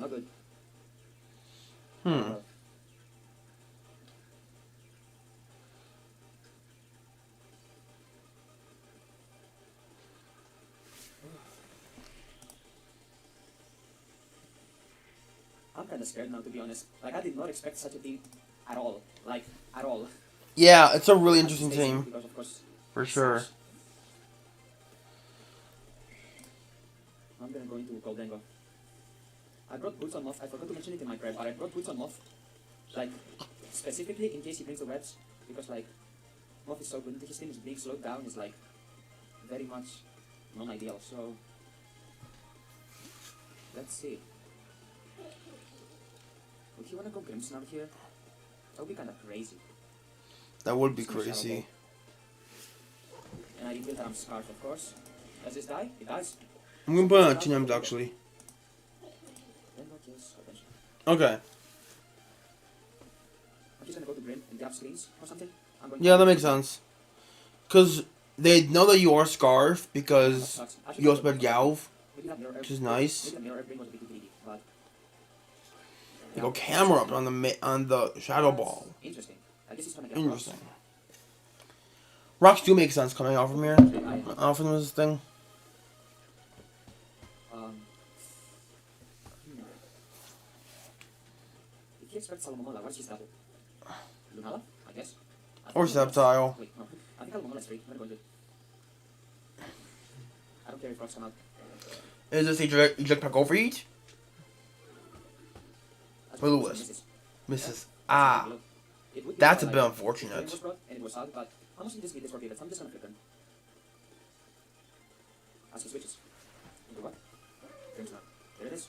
good. I'm kinda scared now, to be honest. Like, I did not expect such a team at all. Like, at all. Yeah, it's a really interesting team. Because, of course, For sure. I'm gonna go into Goldengo. I brought boots on Moth. I forgot to mention it in my prep, but I brought boots on Moth, like, specifically in case he brings the webs, because, like, Moth is so good, his team is being slowed down is, like, very much non-ideal, so... Let's see. Would you want to go Grimsnar here? That would be kind of crazy. That would be It's no Shadow crazy. Ball. And I reveal that I'm Scarf, of course. Does this die? It dies. I'm gonna put it on 2 names actually. Then what kills attention? Okay. I'm just gonna go to Grim and grab screens or something. I'm going Yeah, that makes sense. Cause they know that you are Scarf That because sucks. Actually, you also played Galv, maybe that mirror which is nice. Maybe that mirror airplane was a bit too greedy, but... You go camera up on the Shadow Ball. Interesting. I guess he's trying to get Interesting. Rocks do make sense coming out from here. Out from this thing. Um, if he expects Salamomola, what's his double? Lunala, I guess? Or Sceptile. Wait, no. I think Alamomola's free. I'm gonna go with it. I don't care if rocks come out. Is this eject pack overheat? That's Or what Lewis? misses. Misses. That's Ah. below. It would be That's a like bit if unfortunate. the game was brought and it was out, but how much did this beat this for David? I'm just gonna flip them. As he switches. Into what? Grimsnar. There it is.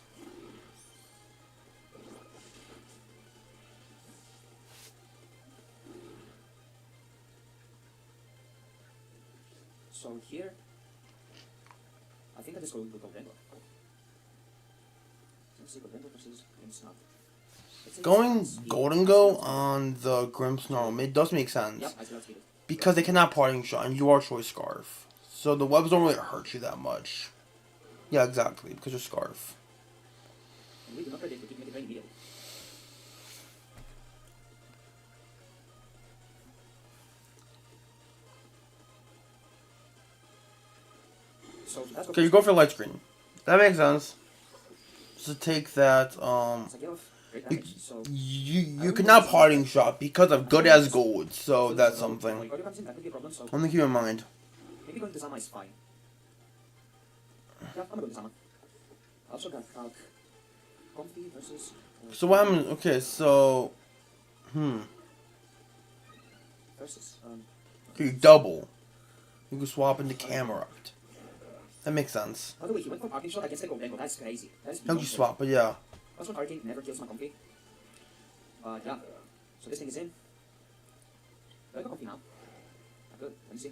So here, I think I just go with Goldengo. Let's see, Goldengo versus Grimsnar. Let's see Going if it's Golden speed. Go on the Grimmsnarl mid does make sense. Yep, I still outspeed it. Because they cannot parting shot and you are Choice Scarf. So the webs don't really hurt you that much. Yeah, exactly, because you're Scarf. And we do not predict we keep making it very immediately. So that's Okay, you go for light screen. That makes sense. So take that, you cannot parting shot because of good as gold, so that's something. Like, comes in, that could be a problem, so Something to keep in mind. maybe going to Zama is fine. Yeah, I'm gonna go to Zama. I also got Falk. Comfy versus... So what happened? Okay, so, Versus, you double. You can swap into camera. That makes sense. by the way, he went for Arcane Shot against the Goldengo. That's crazy. That is How would you swap? But yeah. That's what Arcane never kills my Comfy. But yeah. So this thing is in. Do I go Comfy now? I'm good. Let me see.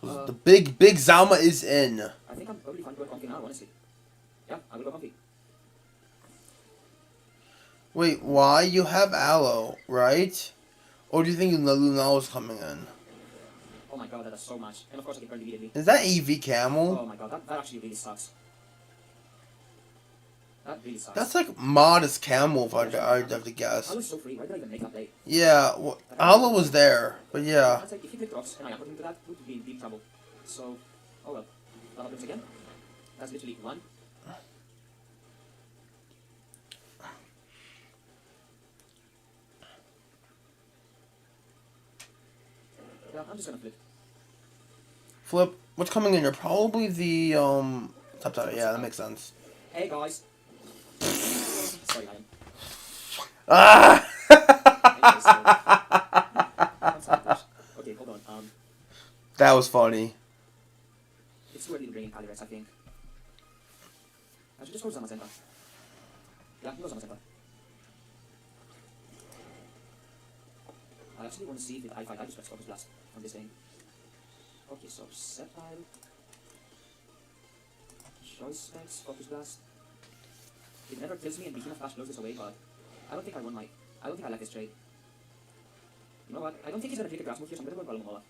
So the big Zalma is in. I think I'm probably fine going Comfy now, honestly. Yeah, I will go Comfy. Wait, why? You have Aloe, right? Or do you think Lunala is coming in? Oh my god, that does so much. And of course I can burn immediately. Is that AV Camel? Oh my god, that actually really sucks. That really sucks. That's like modest Camel, if I'd have to I guess. was so free. Why did I even make that play? Yeah, well, Aloe was there, but yeah. That's like, if he clicked rocks and I put him to that, we would be in deep trouble. So, oh well. Lava Blooms again. That's literally one. Yeah, I'm just gonna flip. Flip, what's coming in here? Probably the, top title. Yeah, that makes sense. Hey guys. Sorry, Lion. Ah! Okay, hold on. That was funny. It's too early to bring in Calyrex, I think. I should just go Zamazenta. Yeah, go Zamazenta. I actually want to see if I fight. I just Focus Blast on this thing. Okay, so Sceptile. Choice Specs, Focus Blast. It never kills me and Bikina Flash blows this away, but I don't think I won my... I don't think I like this trade. You know what? I don't think he's gonna take a grass move here, so I'm gonna go with Balamola.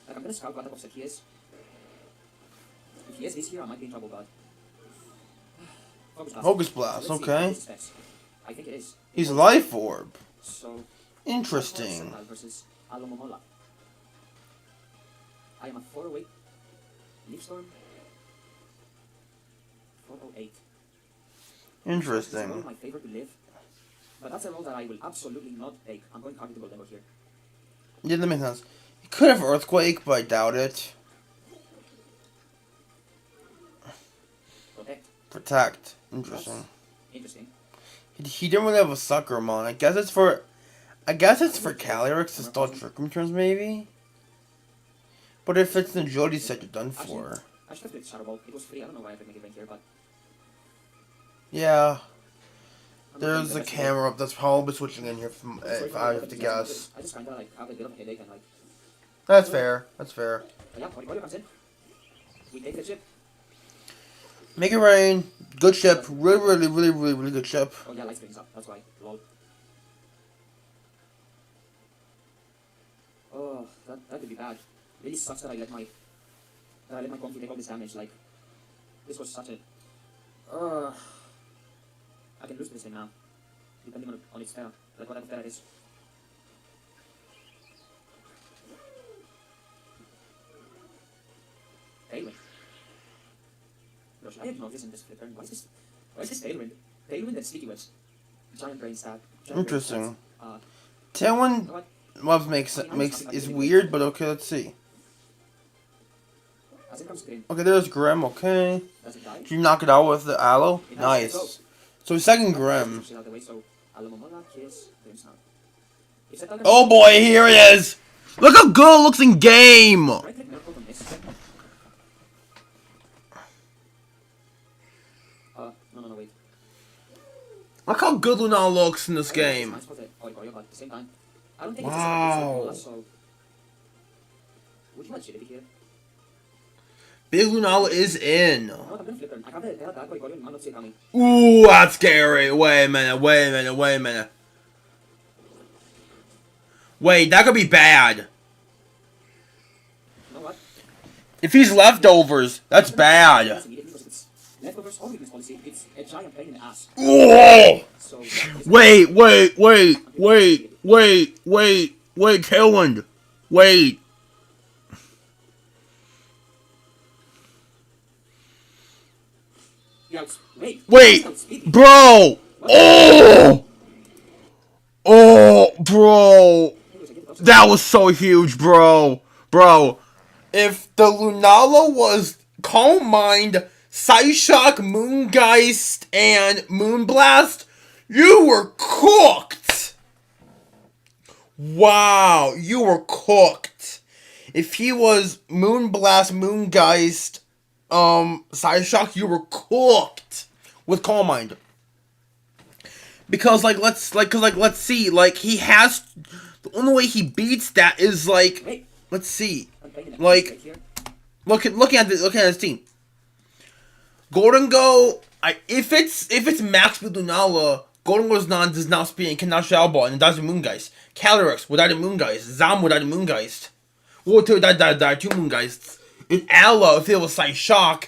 Like, I'm gonna scout what type of set he is. If he is this here, I might be in trouble, but... Focus Blast. Focus Blast, So let's see. okay. This is specs. I think it is. He's Life Orb. So... Interesting. Sceptile versus Alomomola. I am a 408. Leaf Storm. 408. This is Interesting. my favorite to live. But that's a role that I will absolutely not take. I'm going hard to Goldengo here. Yeah, that makes sense. You could have Earthquake, but I doubt it. Protect. Protect. Interesting. Interesting. He didn't really have a sucker mon. I guess it's for Calyrex to start Trick Room turns, maybe? But if it's an agility set, you're done for. I should have played Shadow Ball. It was free. I don't know why I didn't make it rank here, but... Yeah. I'm not There's playing a the best camera up that's probably switching in here from, Sorry if for I the have to enthusiasm, guess. I just kinda like have a bit of a headache and like... That's fair. That's fair. But yeah, Origorio comes in. We take the chip. Make it rain. Good ship. Really good ship. Oh yeah, light brings up. That's why. Lol. Oh, that could be bad. Really sucks that I let my Comfy take all this damage. Like, this was such a. I can lose this thing now, depending on its terra. Like whatever terra it is. Tailwind. Bro, should I ignore this in this flip turn? Why is this Tailwind? Tailwind and Sticky Webs. Giant brain stat. Interesting. You know Tailwind what? Loves makes is weird, but okay, let's see. As it comes green, Okay, there's Grim, okay. does it die? Did you knock it out with the aloe? It has. Nice. So second Grim. Shit out the way, so Alumomola, Kiss, Brimstone. If Zeta Oh boy, here he is! Look how good it looks in game! right click Miracle on this. No, wait. Look how good Luna looks in this I game. might as well say Origorio, but at the same time, I don't think Wow. it's a so. Would you like Chili here? Big Lunala is in. You know what, I'm gonna flip turn. I have the dark Origorio, you might not see it coming. Ooh, that's scary. Wait a minute. Wait, that could be bad. You know what? If he's leftovers, that's bad. Because it's leftovers or weakness policy, it's a giant pain in the ass. Whoa! So, Wait, Tailwind. Wait. yeah, wait. Wait, Stop speaking. bro. Oh, bro. That was so huge, bro. Bro, if the Lunala was Calm Mind, Psyshock, Moongeist, and Moonblast, you were cooked. Wow, you were cooked. If he was Moonblast, Moongeist, Psyshock, you were cooked with Calm Mind. Because let's see, he has, the only way he beats that is Wait. let's see, I'm playing it like, right here. looking at his team. Golden Go, if it's Max with Lunala, Golden Go does not speed and cannot Shadow Ball and it dies with Moongeist. Calyrex without a Moongeist, Zam without a Moongeist. Well, two Moongeists. In Ala, if it was Psyshock,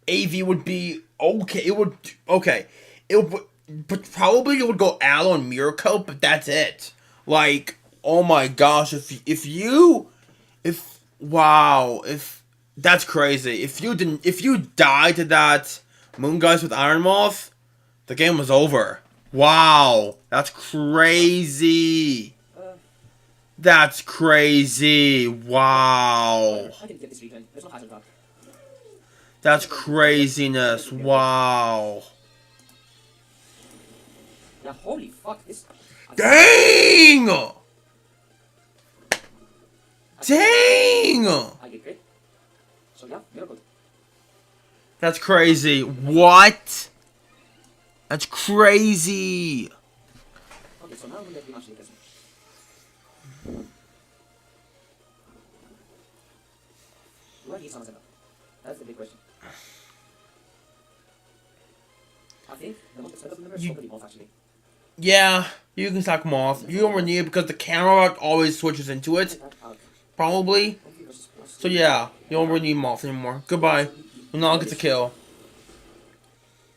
AV would be okay. But probably it would go Aloe and Miracle, but that's it. Like, oh my gosh, that's crazy. If you died to that Moongeist with Iron Moth, the game was over. Wow, that's crazy. That's crazy. Wow. I can get this return. There's no hazard drop. That's craziness. Wow. Yeah, holy fuck, this... Dang! Dang! I get crit. So yeah, miracle. That's crazy. What? That's crazy. Okay, so now I'm gonna get much because... Do I need some setup? That's the big question. I think the most expensive number is probably both actually. Yeah, you can stack Moth. You don't need it because the camera always switches into it. Probably. So yeah, you don't really need Moth anymore. Goodbye. Lunala gets a kill.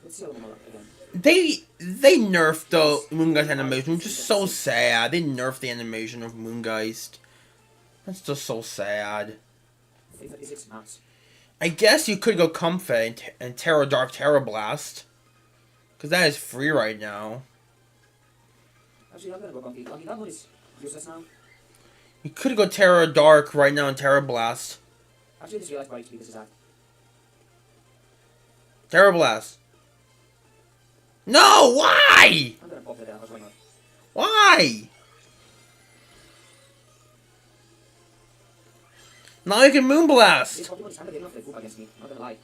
Let's see Alumomola again. They nerfed the Moongeist animation, which is so sad. They nerfed the animation of Moongeist. That's just so sad. 336 max. I guess you could go Comfey and Terra Dark Terra Blast. Because that is free right now. Actually, I'm gonna go Conky. Conky, that one is useless now. You could go Terra Dark right now and Terra Blast. Actually, this realized why HP this is at. Terra Blast. No, why? I'm gonna pop that out. Why not? Why? Now you can This Moonblast. Pokemon is kind of getting off the poop against me. Not gonna lie.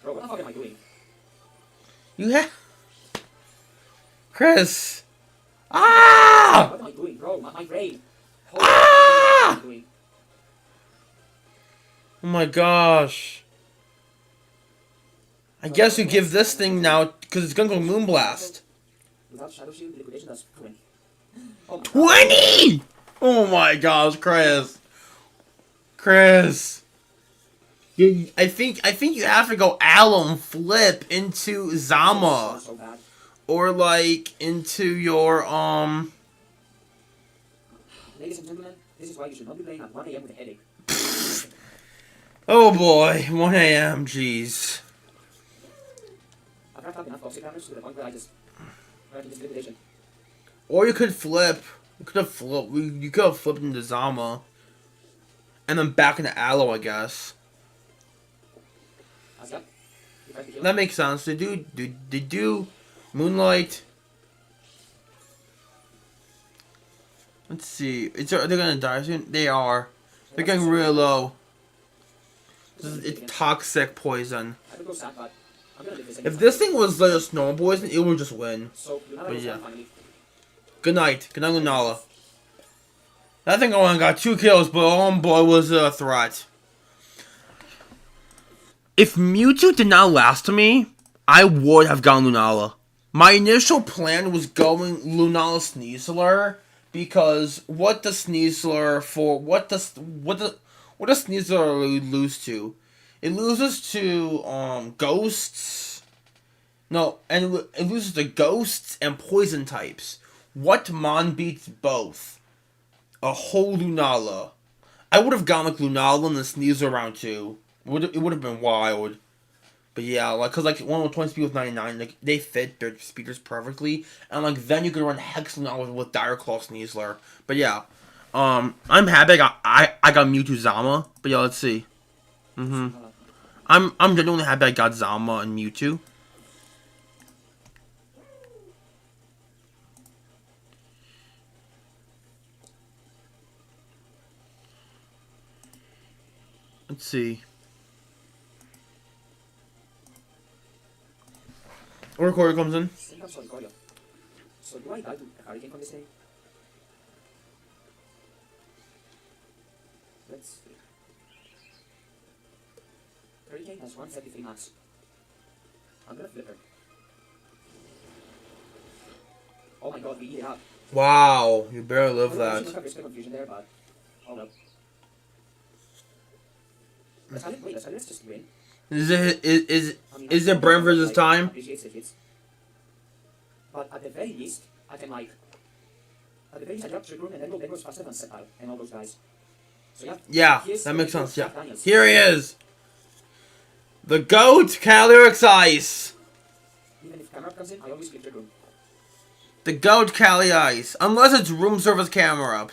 Bro, what the fuck am I doing? You have... Chris. Ah! What am I doing, bro? My brain. Ah! What am I doing? Oh my gosh. I guess you give this thing now, because it's gonna go Moonblast. Without Shadow Shield, liquidation does 20. Oh my god. 20! Oh my gosh, Chris. Chris. I think you have to go Alum Flip into Zama. So bad. Or like into your Ladies and gentlemen, this is why you should not be playing at 1 a.m. with a headache. oh boy, 1 a.m. Jeez. I've racked up enough toxic damage to the point where I just liquidation. Or you could flip. You could have flipped. You could have flipped into Zama, and then back into Aloe, I guess. As that, if I can kill That makes sense. They do Moonlight. Let's see. Are they gonna die soon? They are. They're getting really low. It's toxic poison. I could go sad, but I'm gonna live this If this thing was just normal poison, it would just win. So, But yeah. finally. Good night. Good night, Lunala. That thing only got 2 kills, but oh boy was a threat. If Mewtwo did not last to me, I would have gone Lunala. My initial plan was going Lunala Sneasler because what does Sneasler lose to? It loses to ghosts. No, and it loses to ghosts and poison types. What mon beats both? A whole Lunala. I would have gone like Lunala and the Sneasler round 2. It would have been wild. But yeah, like, cause like 120 speed with 99, like they fit their speeders perfectly, and like then you could run Hex Lunala with Dire Claw Sneasler. But yeah, I'm happy I got Mewtwo Zama. But yeah, let's see. I'm genuinely happy I got Zama and Mewtwo. Let's see. Or Corey comes in. Think I'm sorry, Corio. So, do I die to a hurricane from this day? Let's see. Hurricane has 173 max. I'm gonna flip her. Oh my god, we eat it up. Wow, you barely live I that. have confusion there, but oh well. Let's just win. Is Is it Brent versus time? But at the very least, I can like. At the very least, I drop Trick Room and then go Bengals faster than Sepal and all those guys. So yeah. Yeah, here's that makes the sense. Yeah, Daniels. here he is. The GOAT, Calyrex Ice. Even if camera comes in, I always click Trick Room. The GOAT Cali Ice. Unless it's room service camera up.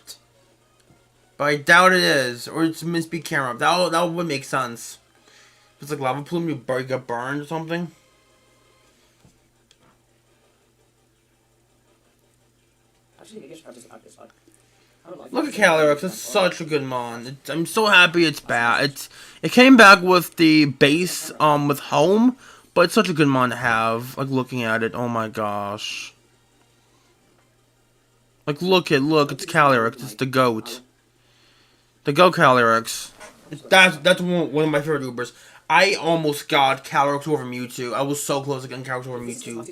But I doubt it is. Or it's mid-speed camera up. That would make sense. If it's like lava plume, you get burned or something. Actually, maybe I should practice at this, but I don't like Look at Calyrex. It's such a good mon. I'm so happy it's back. It came back with the base with home, but it's such a good mon to have. Like looking at it, oh my gosh. Like look, it's Calyrex. It's the GOAT. The GOAT Calyrex. That's one of my favorite Ubers. I almost got Calyrex over Mewtwo. I was so close to getting Calyrex over Mewtwo.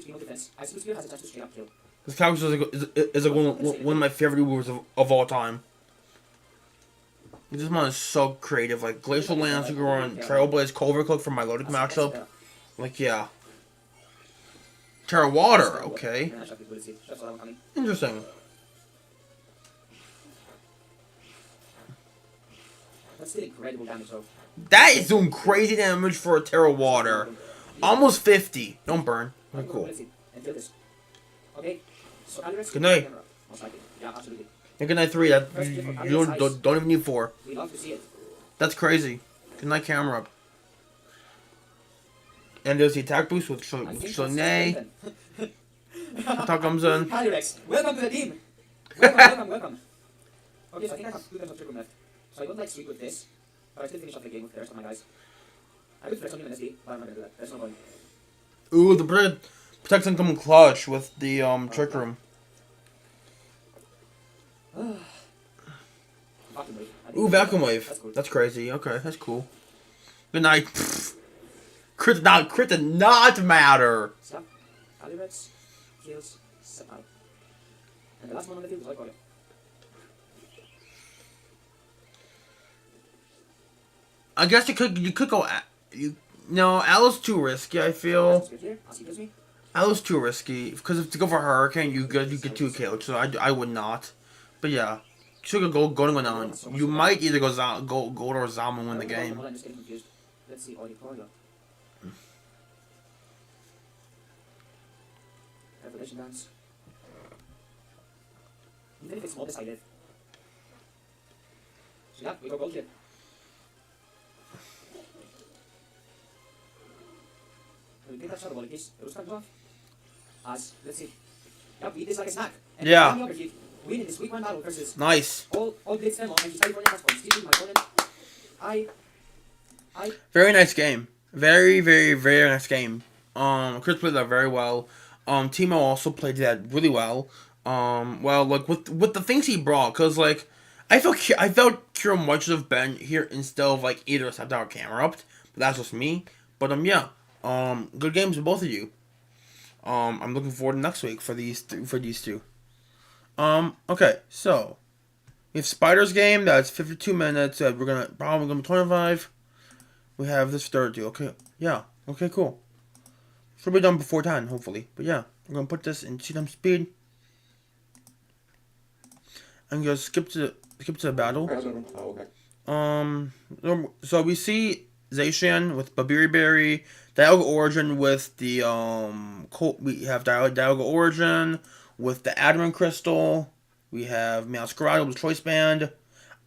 This Calyrex is like one of my favorite Ubers of all time. This mon is so creative. Like Glacial Lance, you can run Trailblaze, Culver Click for my Loadic matchup. Like yeah. Terra Water, okay. Interesting. That's still incredible damage, though. That is doing crazy damage for a Terra Water. Almost 50. Don't burn. Okay, cool. Okay, so Good night. Yeah, absolutely. And good night 3. That you don't even need 4. We love to see it. That's crazy. Good night camera up. And there's the attack boost with I think that's Shonay. then. Attack comes in. Calyrex, welcome to the team! Welcome. Okay, so I think I have 2 turns of trick room left. So I don't like sweep with this, but I still finish off the game with the rest of my guys. I would flex on him in SD, but I'm not gonna do that. There's no point. Ooh, the protection come clutch with the trick room. Vacuum wave. I think Ooh, vacuum wave. That's good. That's crazy. Okay, that's cool. Good night. Crit did not matter. Snap, Calyrex, heals, step out. And the last one on the field is like, okay. I guess you could go. No, Alo's too risky. I feel That's good here. As he kills me. Alo's too risky because if to go for Hurricane, you get 2 kills. So I would not. But yeah, should go down. You might either go or Zama and win the game. I'm just getting confused. Let's see, Auditoria. Revelation dance. Even if it's not decided. So yeah, we go gold here. We get that shadow ball in case Rose comes off. As, let's see. Yep, eat this like a snack. And Yeah. Win in this week 1 battle versus Nice. all blitz them on and he's California has points. Teaching my opponent. I Very nice game. Very nice game. Chris played that very well. Timo also played that really well. Well, like with the things he brought, cause like I felt Kira might should have been here instead of like either stepped our camera up, but that's just me. But yeah, good games with both of you. I'm looking forward to next week for these two. Okay, so we have Spider's game. That's 52 minutes. We're probably gonna be 25. We have this third two. Okay, yeah. Okay, cool. Should be done before 10, hopefully. But yeah, we're gonna put this in 2 times speed. I'm gonna skip to the battle. So we see Zacian with Babiri Berry, Dialga Origin with the we have Dialga Origin with the Adamant Crystal. We have Masquerade with Choice Band.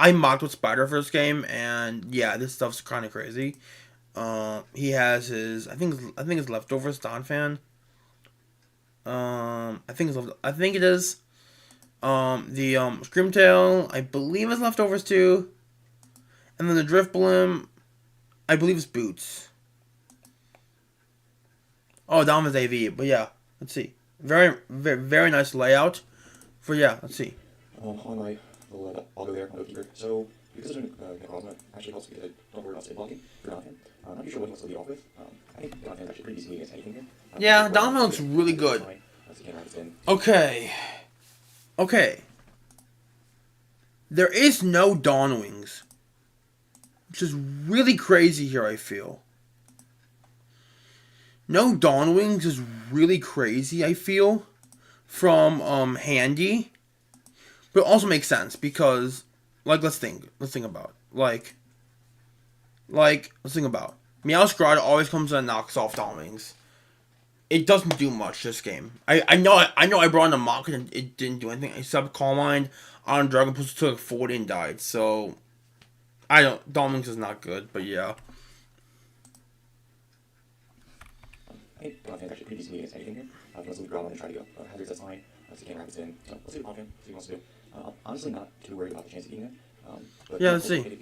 I mocked with Spider first game, and yeah, this stuff's kind of crazy. He has his I think his leftovers Don Fan. I think it is. The Screamtail, I believe is leftovers too. And then the Drift Blim, I believe is Boots. Oh, Dom is AV, but yeah, let's see. Very nice layout. For yeah, let's see. On my little auto there, auto keeper. So, because there's a Necrozma, actually helps because I don't worry about state blocking for Donovan. I'm not too sure what he wants to lead off with. I think Donovan's actually pretty decent against anything here. Yeah, Donovan looks really good. Okay. There is no Dawn Wings, which is really crazy here, I feel. No Dawn Wings is really crazy, I feel, from Handy. But it also makes sense because, like, let's think about it. Let's think about it. Meowscarada always comes in and knocks off Dawn Wings. It doesn't do much this game. I know I brought in a mock and it didn't do anything except Calm Mind on Dragon Pulse took 40 and died. So Dawn Wings is not good, but yeah. I think Donovan's actually pretty decent against anything here. He wants to lead Growlithe and try to go. Hazard's that's fine. So he can't rabbits in. So let's see what Donphan, see what he wants to do. Honestly, not too worried about the chance of beating it. But Yeah, let's see.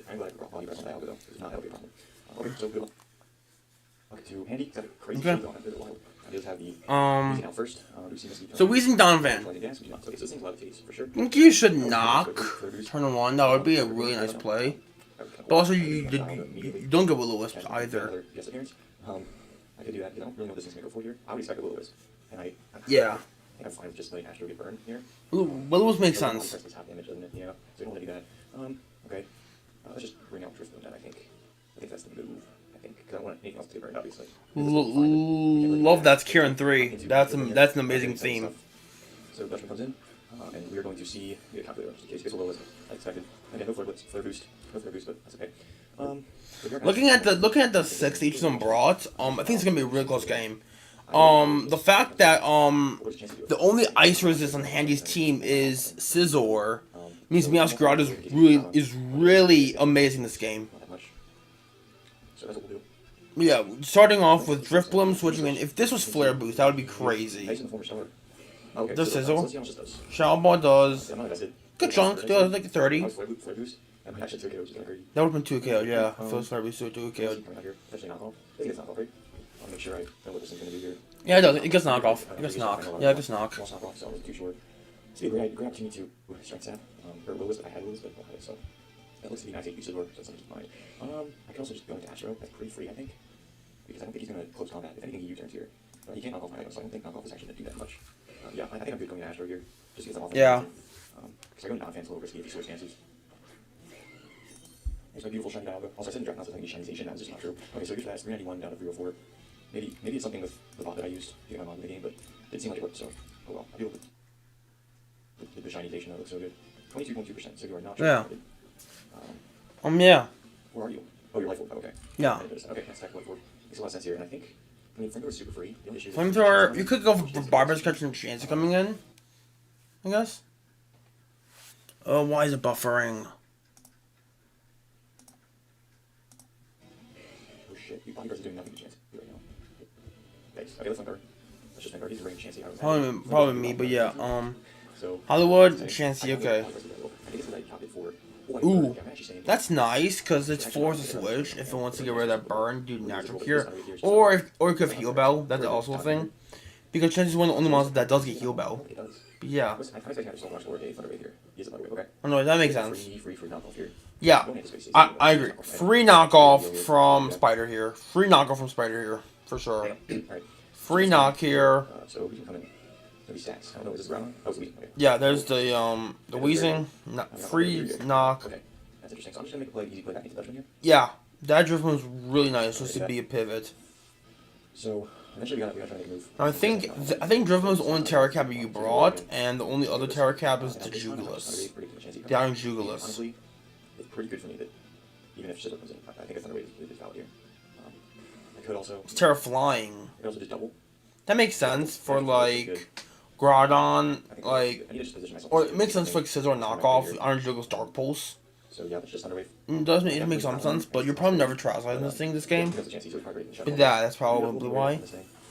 I'm glad I brought you guys on Dialga though. If not, that would be a problem. Okay, so good luck. Okay, to Handy, he's got a crazy shield on it. There's a wild. I just have the Weezing out first. So Weezing Donovan. Okay, so this thing's levitates for sure. I think you should knock turn 1. That would be a really nice play. But also you don't get Will-O-Wisp either. Yes, appearance. I could do that because I don't really know what this thing's gonna go for here. I would expect a Will-O-Wisp, and I Yeah. think I'm fine with just letting Astro get burned here. Will-O-Wisp makes sense. Half damage, doesn't it? Yeah. So you don't want to do that. Okay. Let's just bring out Drift then. I think that's the move. I think because I don't want anything else to get burned, obviously. Love that's Kieran 3. That's an amazing theme. So Dutchman comes in, and we are going to see the calculator just in case he gets a little as expected. Again, no flare boost, but that's okay. Looking at the 6 each of them brought, I think it's gonna be a really close game. The fact that the only ice resist on Handy's team is Scizor means Meowscarada is really amazing this game. Not that much. So that's what we'll do. Yeah, starting off with Drift Bloom, switching in. If this was Flare Boost, that would be Nice crazy. in the former star. Okay, The so Sizzle. let's see how much this does. Shower Ball does. I'm not invested. Good chunk. Does like a 30. Flare boost. And actually 2K, which is kind of greedy. That would have been 2 KO, yeah. If it was Flare Boost, it would 2 Let's KO. see coming out here. Potentially knockoff. I think it's knockoff, right? I'll make sure I know what this is going to do here. Yeah, it does. It gets knock off. It gets knock. Yeah, it gets knock. Lost knock off, so I wasn't too sure. So yeah, great opportunity to strength sap. Or Willis, if I had Willis, but I don't have it, so that looks to be nice HP Sidor, so that's something to keep in mind. I can also just go into Astro. That's pretty free, I think. Because I don't think he's going to close combat. If anything, he U-turns here. He can't knock off my items, so I don't think knockoff is actually going to do that much. Yeah, I think I'm good going to Astro here. Just because I'm off. Yeah. Because I go into non-fans a little risky if he switch stances. There's my beautiful shiny Dialga. Also, I said in draft not to think shinization, that was just not true. Okay, so here's that. It's 391 down to 304. Maybe it's something with the bot that I used to get my mod in the game, but didn't seem like it worked, so oh well. I feel the shinization that looks so good. 22.2%, so you are not Yeah. sure. Yeah. Where are you? Oh, you're life orb. Oh, okay. Yeah. Okay, that's life orb. Makes a lot of sense here, and I think Flamethrower is super free. The only issue is Flamethrower, you could go for Barbar's catching chance of coming in, I guess. Oh, why is it buffering? Oh shit, you bodyguards are doing nothing to chance right now. Thanks. Okay, let's Flamethrower. Let's just Flamethrower. He's a range Chansey. Probably me, but yeah. So Hollywood, Chansey, okay. I think it's what I chopped it for. Ooh, I'm actually saying that's nice because it's forced to switch if it wants to get rid of that burn, do natural cure, or it could have heal bell. That's also a thing because Chansey's one of the only monsters that does get heal bell. it does. But yeah, I think I have so much lower day Thunder Wave here. He has a Thunder Wave, okay. I know that makes sense. Free knockoff here. Yeah, I agree. Free knockoff from Spider here. Free knockoff from Spider here for sure. Alright. Free knock here. So we can come in. Maybe stats. I don't know. Is this round? Oh, it's Weezing. Okay. Yeah, there's the Wheezing, free knock. Okay. That's interesting. So I'm just gonna make a play, easy play back into Dutchman here. Yeah, that drift one's really nice just to be a pivot. So eventually we gotta try to make a move. I think drift one's the only Terra Cap you brought, and the only other Terra Cap is the Jugulis. The Iron Jugulis. Honestly, it's pretty good for me that even if Scissor comes in, I think a Thunder Wave is valid here. I could also. It's Terra Flying. I could also just double. That makes sense for like Groudon, like, I need to just position myself. or it makes sense for like Scissor knockoff Iron Jugulis Dark Pulse. So yeah, that's just Thunder Wave. It makes some sense, but you're probably never trial this game. But yeah, that's probably why.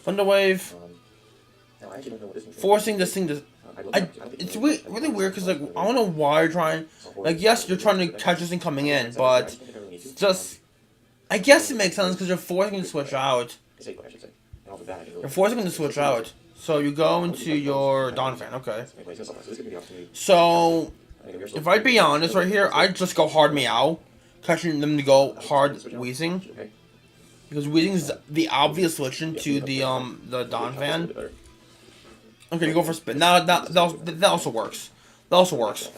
Thunder Wave, forcing this thing to. It's really weird because like I don't know why you're trying. Like yes, you're trying to catch this thing coming in, but just I guess it makes sense because you're forcing it to switch out. You're forcing it to switch out. So you go into your Donphan, okay. So if I'd be honest right here, I'd just go hard Meow, catching them to go hard Wheezing. Because Wheezing is the obvious switch into the Donphan. Okay, you go for spin. That also works. That also works.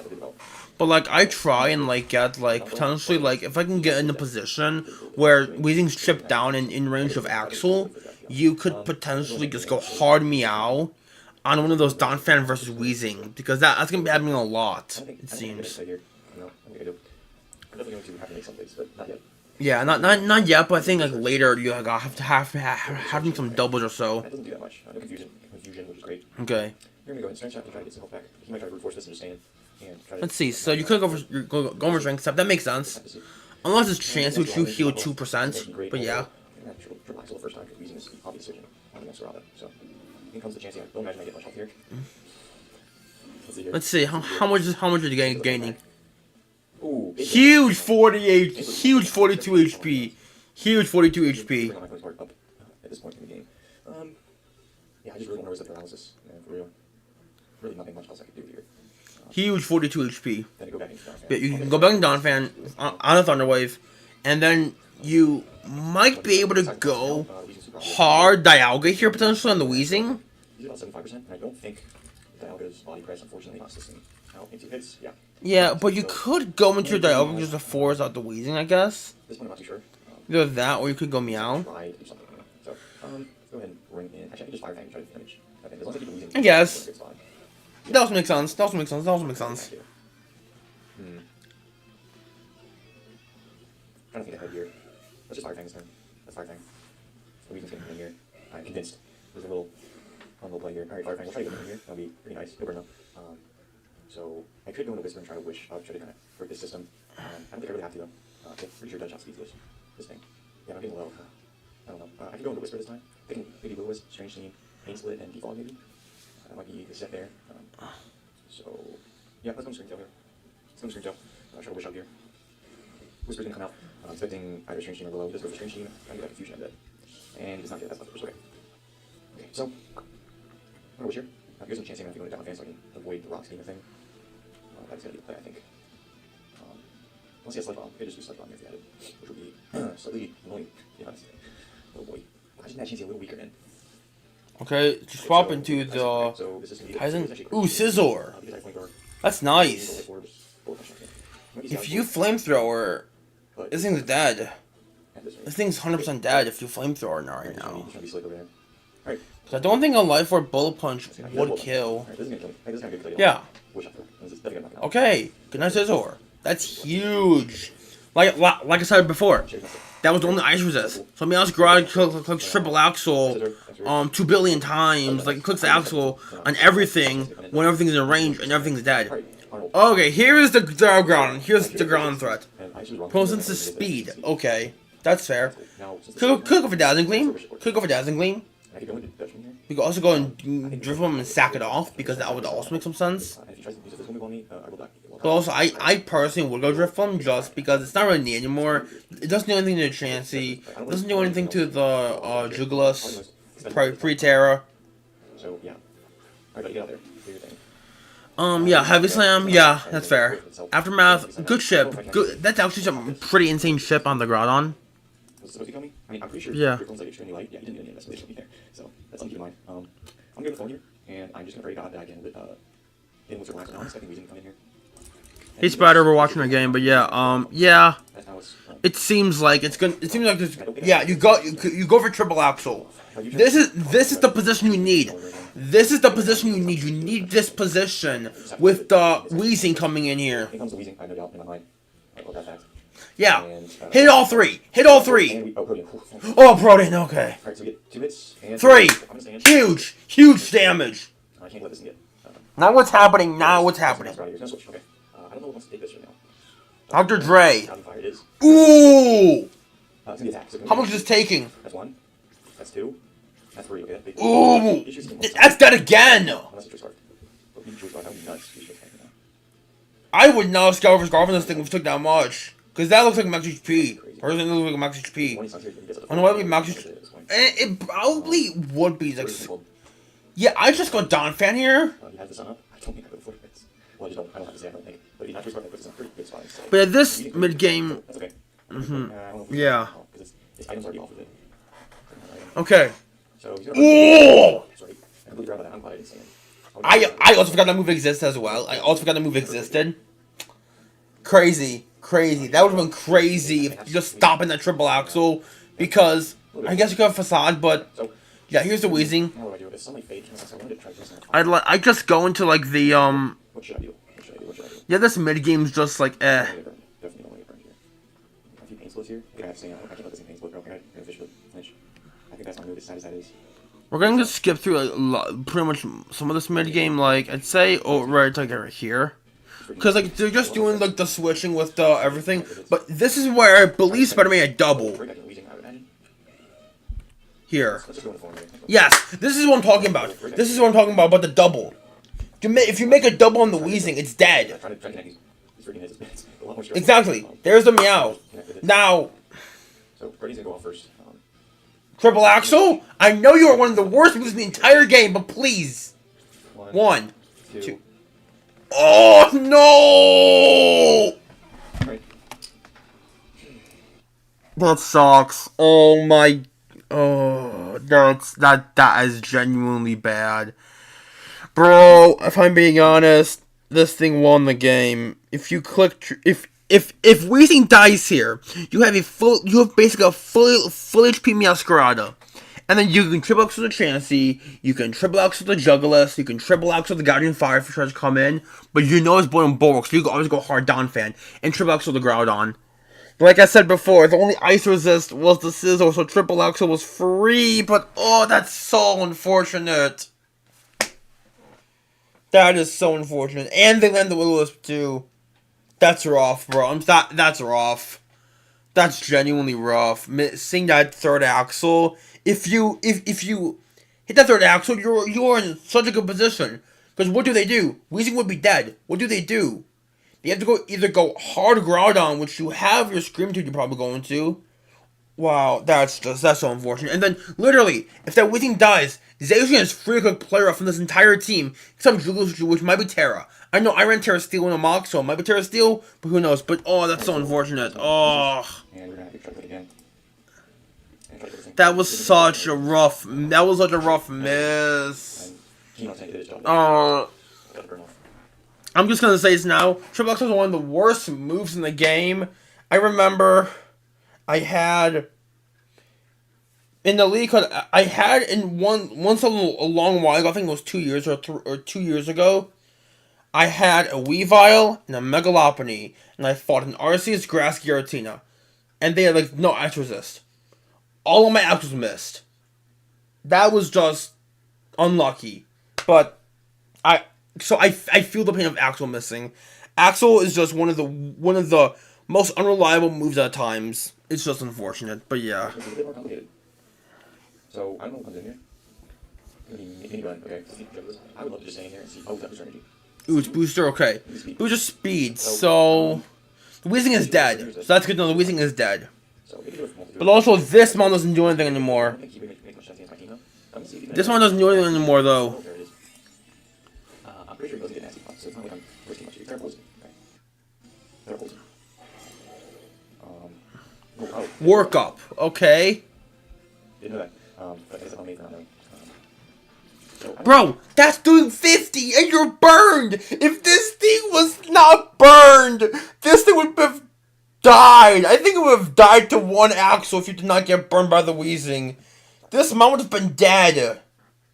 But like I try and like get like potentially like if I can get in a position where Weezing's chipped down and in range of Axel, you could potentially just go hard Meow on one of those Donphan versus Weezing because that's gonna be happening a lot. It seems. Yeah, not yet, but I think like later you like, have to having some doubles or so. That doesn't do that much. No confusion, which is great. Okay. You're gonna go ahead and strength shot and try to get some health back. He might try to reinforce this and just stand. Let's see. So you could go for strength step. That makes sense. Unless it's chance which you heal 2%. But yeah. The first time using this obvious decision on the next Serata. So in comes the chance. I don't imagine I get much health here. Let's see. How much are you gaining? Ooh, huge 48, huge 42 HP, huge 42 HP. Up at this point in the game. Yeah, I just really want to risk the paralysis. For real. Really nothing much else I could do here. Huge 42 HP. Then go back into Donphan. Yeah, you can go back to Donphan on a Thunder Wave, and then you might be able to go hard Dialga here potentially on the Wheezing. He's about 75%, and I don't think Dialga's body press unfortunately knocks this thing out into hits. Yeah. Yeah, but you could go into your Dialga just to force out the Wheezing, I guess. This one I'm not too sure. Either that, or you could go Meow. Try to do something. So, let's go ahead and bring in. Actually, I can just Fire Fang and try to finish. Okay, as long as I keep Wheezing. I guess. That also makes sense. That also makes sense. That also makes sense. Trying to think ahead here. Let's just Fire Fang this turn. Let's Fire Fang. So Weezing's gonna come in here. I'm convinced. There's a little play here. Alright, Fire Fang. We'll try to get in here. That'll be pretty nice. No burn though. So I could go into Whisper and try to wish. Try to kind of break this system. I don't think I really have to though. Okay, pretty sure Dead Shot speeds this thing. Yeah, I'm getting low. I don't know. I could go into Whisper this time. Thinking maybe Will-O-Wisp, Strange Scene, Pain Split, and Defog maybe. That might be the set there. So, yeah, let's go to Screamtail here. Let's go to Screamtail. Sure, Wish out here. Whisper's gonna come out. I'm expecting either Strange Scene or Will-O. He does go for Strange Scene. I get that confusion, I bet. And he does not get that stuff first. Okay. Okay, so, I'm gonna Wish here. Here's some chance I'm going to down fan so I can avoid the rock scheme thing. That's gonna be the play, I think. Unless he has Sludge Bomb, I could just do Sludge Bomb here if he had it, which would be slightly annoying, to be honest. Oh boy. Imagine that chance a little weaker then. Okay, just swap into the Tyson. Ooh, Scizor. That's nice. If you Flamethrower, this thing's dead. This thing's 100% dead if you Flamethrower now right now. So I don't think a Life Orb Bullet Punch would kill. Yeah. Okay, good night, Scizor. That's huge. Like I said before, that was the only Ice Resist. So Meow's Garage clicks Triple Axle 2 billion times. Like, it clicks the Axle on everything when everything's in range and everything's dead. Okay, here's the ground. Here's the ground threat. Opponent's to speed. Okay, that's fair. Could go for Dazzling Gleam. Could go for Dazzling Gleam. We could also go and drift him and sack it off, because that would also make some sense. But also, I personally would go drift him just because it's not really needed anymore. It doesn't do anything to the Chansey. It doesn't do anything to the Jugulas, Pre-Terra. Yeah, Heavy Slam, yeah, that's fair. Aftermath, good ship. Good. That's actually some pretty insane ship on the Groudon. Yeah. So that's something to keep in mind. I'm going to go with phone here, and I'm just going to pray to God that I can hit with Relax and Honest. I think we can come in here. Hey Spider, we're watching the game, but yeah, yeah. It seems like it's gonna. It seems like this. Yeah, you go for Triple Axle. This is the position you need. This is the position you need. You need this position with the Weezing coming in here. Yeah, hit all three. Hit all three. Oh, Protean. Okay. 3. Huge damage. Now what's happening? Now what's happening? Dr. Dre. Ooh. How much is this taking? That's 1. That's 2. That's 3. Okay. Ooh. That's dead again. I would not scout for Scarf on this thing if it took that much. Because that looks like max HP. Personally, it looks like max HP. I don't know why it would be max HP. It probably would be like. Yeah, I just got Don Fan here. But at this mid game. Yeah. Okay. Ooh! I also forgot that move exists as well. I also forgot that move existed. Crazy. That would have been crazy if you just stopping that Triple Axle, because I guess you could have Facade, but yeah, here's the Weezing. I just go into like the What should I do? yeah, this mid game's just like eh. Definitely only burn here. A few pain splits here. I can't let this thing pain split, bro. I think that's my move as sad as that is. We're gonna just skip through pretty much some of this mid game. Like I'd say, right like right here. Because like they're just doing like the switching with the everything, but this is where I believe Spider-Man a double. Here, yes, this is what I'm talking about. This is what I'm talking about the double. If you make a double on the Weezing, it's dead. Exactly. There's the Meow. Now, Triple Axle. I know you are one of the worst moves in the entire game, but please, 1, 2. Oh no! That sucks. Oh my. Oh, that is genuinely bad, bro. If I'm being honest, this thing won the game. If you click, if Weezing dies here, you have basically a full HP Meowscarada. And then you can triple X with the Chansey, you can triple X with the Jugulis, you can triple X with the Guardian Fire if it tries to come in, but you know it's Blood Bulwark, so you can always go hard Don Fan, and triple X with the Groudon. Like I said before, the only Ice Resist was the Scizor, so triple X was free, but oh, that's so unfortunate. That is so unfortunate. And they landed the Will-O-Wisp too. That's rough, bro. That's rough. That's genuinely rough. Seeing that third axle, if you hit that third axle, you're in such a good position. Because what do? Weezing would be dead. What do? They have to either go hard Groudon, which you have your Scream Tube you're probably going to. Wow, that's so unfortunate. And then literally, if that Weezing dies, Zacian is free to player up from this entire team, except Julius, which might be Terra. I know I ran Terra Steel in a mock, so it might be Terra Steel, but who knows? But oh, that's so unfortunate. Oh. And we're gonna have to try to play again. And try to play That was such a rough miss. Keen on saying it is job. Gotta burn off. I'm just gonna say this now. Triple X was one of the worst moves in the game. I remember I had in the league, cause I had in once a long while ago, I think it was 2 years or 2 years ago, I had a Weavile and a Megalopony, and I fought an Arceus Grass Giratina. And they had like no Ice Resist. All of my axles missed. That was just unlucky. But I feel the pain of Axel missing. Axel is just one of the most unreliable moves at times. It's just unfortunate, but yeah. It's a bit more complicated. So I don't know what comes in here. Mini gun, okay. I would love to just stay in here and see. Oh, that was energy. Ooh, it's booster, okay. Booster speed, so the Weezing is dead. So that's good to know the Weezing is dead. But also this one doesn't do anything anymore. This one doesn't do anything anymore though. I'm pretty sure he doesn't get nasty spots, so it's not like I'm risking much. They're opposing. Okay. They're opposing. Work up, okay. Didn't know that. But I guess I'll make that note. Bro, that's doing 50 and you're burned! If this thing was not burned, this thing would have died. I think it would have died to one axle if you did not get burned by the Weezing. This mount would have been dead.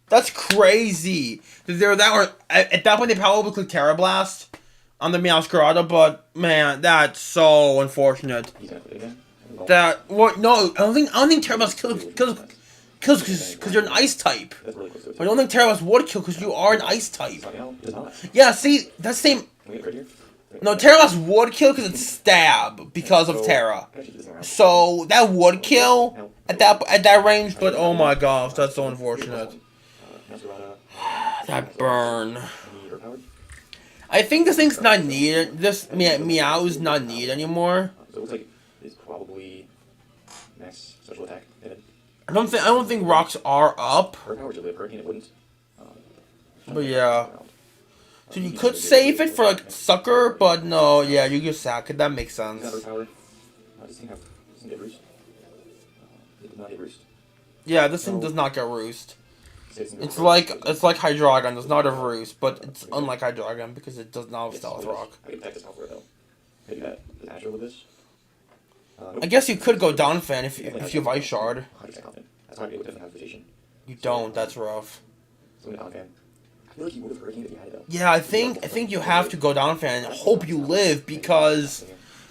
That's crazy. At that point, they probably clicked Terra Blast on the Meowscarada, but man, that's so unfortunate. He's gonna play again? That what? No, I don't think Terra Blast kills because you're an Ice type. That's really close to it. I don't think Terra Blast would kill because you are an Ice type. No, it does not. Yeah, see, that's same. Can we get right here? No, Terra Blast would kill because it's stab because of Terra. So that would kill at that range, but oh my gosh, that's so unfortunate. That burn. I think this thing's not needed. This Meow is not needed anymore. So it looks like it's probably max special attack. I don't think rocks are up. Her power to live. Hurricane it wouldn't. But yeah. So you could save it for like Sucker, but no, yeah, you could sack it. That makes sense. Does this thing get roost? It does not get roost. Yeah, this thing does not get roost. It's like Hydreigon does not have roost, but it's unlike Hydreigon because it does not have Stealth Rock. I can attack this for it though. Maybe that is Astro with this. I guess you could go down fan if you have Ice Shard. 100% confident. That's why I'm able to have Vegetation. You don't. That's rough. So I'm down fan. I feel like you would have Hurricane if you had it though. Yeah, I think you have to go down fan and hope you live because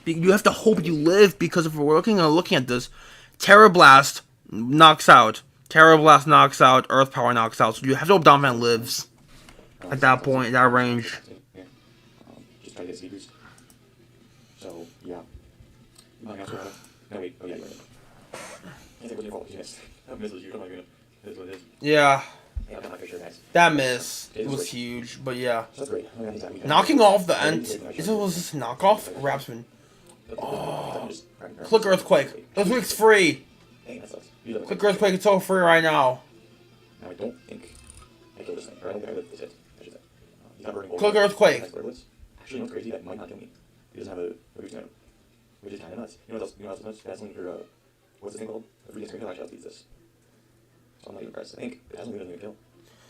you have to hope you live because if we're looking at this, Terra Blast knocks out. Terra Blast knocks out. Earth Power knocks out. So you have to hope down fan lives at that point, at that range. Yeah. Just try to get speed boost. So yeah. No wait. Oh yeah, you're right. Can't say it wasn't your fault. You missed. That miss was you. I'm not gonna. It is what it is. Yeah. Hey, I'm not for sure, guys. That miss was huge, but yeah. So that's great. Knocking off the end. Was this knockoff? Rapsman. Oh. Click Earthquake. Earthquake's free. Dang, that sucks. Click Earthquake, it's so free right now. Now I don't think I killed this thing. Or I don't think I lived this hit. I should say. He's not burning gold. Click Earthquake. Actually, you know what's crazy? That might not kill me. He doesn't have a boost item. Which is kind of nuts. You know what else is nuts? Dazzling or, what's this thing called? A free screen kill actually outbeats this. So I'm not even impressed. I think Dazzling doesn't even kill.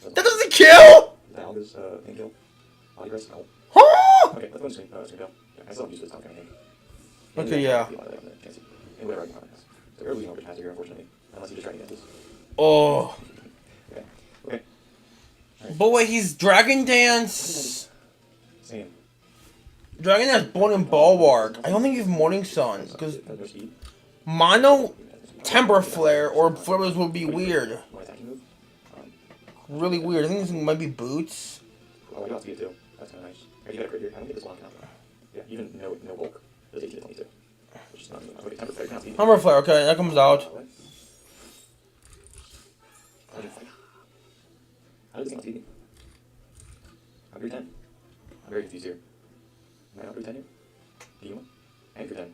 That doesn't kill! Is that Alga's thing kill? Body press? No. Huh? Okay, let's go to screen kill. Yeah, I still have used this time, I think. Okay, yeah. And whatever I can find this. So we're losing over pass here, unfortunately. Unless you just try to get this. Oh. Okay. Okay. Right. Boy, he's Dragon Dance. Same. Dragon Dance Bone and Bulwark. I don't think you have Morning Sun, because Mono Temper Flare or Flares would be weird. Really weird. I think this might be Boots. Oh, I got to get too. That's kind of nice. Alright, you got a crit here. I don't get this long enough. Yeah, even no bulk. Does 18 to 22. Which is not okay. Temper flare. Now, Hammer Flare, okay, that comes out. How does this game TV? I'm 10. I'm very confused here. Am I not 10 here? Do you want? And 10.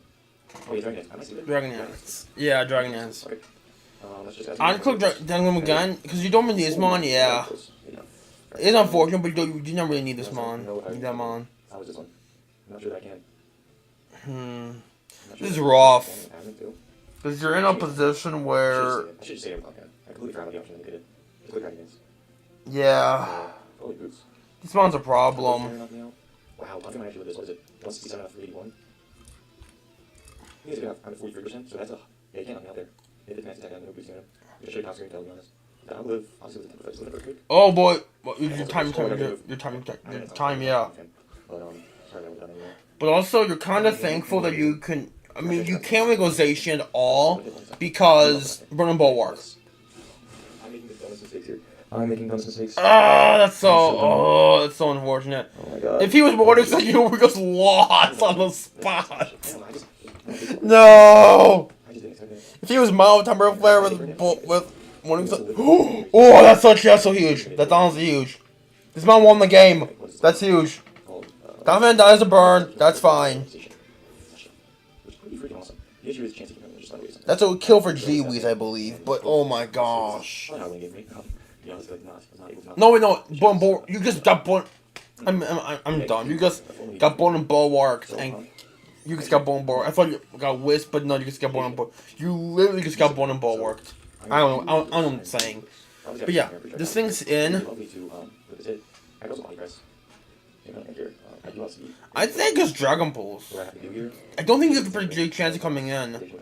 Oh, yeah, Dragon Dance. Am I stupid? Dragon Dance. Yeah, Dragon Dance. Okay. Let's just I'd click Dragon again, because you don't really need this mon, yeah. It's unfortunate, but you do not really need this mon. Need that mon. How is this one? I'm not sure that I can. This is rough. Because you're in a position where... I should just say everything like that. I completely forgot about the option that you did. Just click Dragon Dance. Yeah. Holy boots. This mon's a problem. Wow, how can I actually live this? What is it? 167 out of 381? I think it's good. I'm at 43%, so that's a... Yeah, you can't knock me out there. Hit the advanced attack, no boosting him. Just show you top screen, to be honest. I'll live, obviously, with the temper flex. Live quick. Oh boy. Well, your time, yeah. But, sorry that we're done anymore. But also, you're kind of thankful that you can... I mean, you can't really go Zacian at all, because Burning Bulwark. I'm making dumbest mistakes here. I'm making dumbest mistakes. That's so unfortunate. Oh my god. If he was Mortis, like, you would just lost on the spot. Damn, No! I just didn't expect it. If he was Mild Temper Flare with Morning Sun. Oh, that's so huge. That's honestly huge. This man won the game. That's huge. Donovan dies a burn. That's fine. That's a kill for G-Weez, I believe. But oh my gosh. No, wait, no. You just got born. I'm done. You just got born and bulwarked, and you just got born and bulwarked. I thought you got whisked, but no, you just got born and bulwarked. You literally just got born and bulwarked. I don't know what I'm saying. But yeah, this thing's in. I think it's Dragon Pulse. I don't think you have to predict Jake Chansey coming in. I can't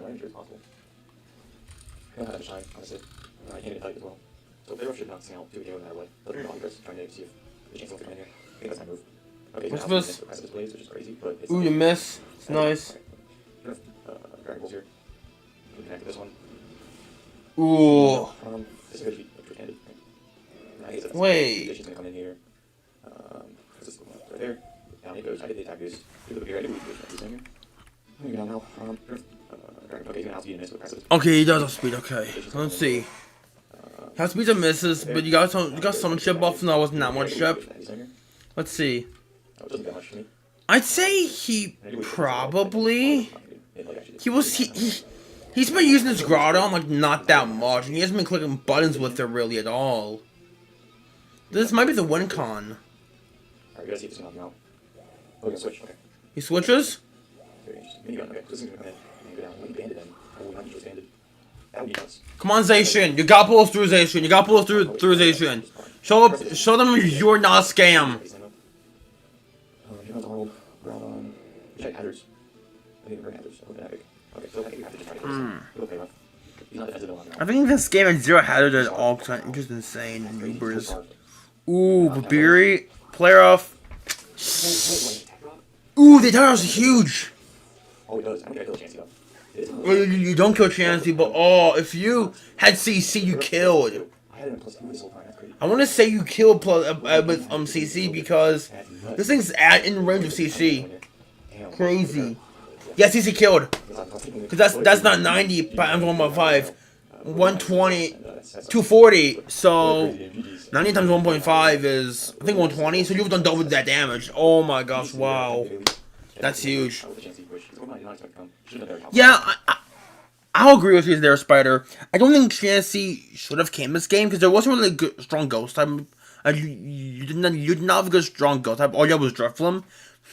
tell you as well. So they should not sing out 2 no matter what. Doesn't know Chris trying to see if the chance will come in here. I think that's my move. Okay, what's so this? This blades, which is crazy, but it's Ooh, you miss. It's nice. Dragon Balls here. We can connect to this one. Ooh. This is going to be pretended. Right? Wait. She's going to come in here. This is right there. Down it goes. I did the attack boost. Do the here. I did the boost in here. There you go now. Okay, he's going to outspeed and miss with aggressive. Okay, he does outspeed. Okay, let's see. Outspeeds and misses, but you got some chip buffs, and that wasn't that much chip. Let's see. I'd say he probably he's been using his Groudon like not that much, and he hasn't been clicking buttons with it really at all. This might be the win con. Alright, we gotta see if this can knock him out. Oh, we're gonna switch. Okay. He switches. Very interesting. Minigun. Okay, this is gonna come in and go down. When he banded him, oh, not just banded. That would be nuts. Come on, Zacian. You got pulls through Zacian. You got pulls through Zacian. Show them you're not a scam. Groudon. Check Hatters. I think we're Hatters. Epic. Okay, so I think we have to just try to it'll pay off. He's not defensive on I think this game had 0 hazard at all, just insane. Ubers. Ooh, Babiri. Player off. Ooh, the attack was huge. Oh, it does. I don't think I kill Chansey though. Well, you don't kill Chansey, but oh, if you had CC, you killed. I had him plus 2 this whole time. That's crazy. I want to say you killed with CC because this thing's in range of CC. Crazy. Yeah, CC killed. Because that's not 90 times 1.5. 120, 240. So 90 times 1.5 is I think 120. So you've done double that damage. Oh my gosh! Wow, that's huge. Yeah, I'll agree with you there, Spider. I don't think Chansey should have came this game because there wasn't really a good, strong ghost type. You did not have a good strong ghost type. All you had was Drifloon.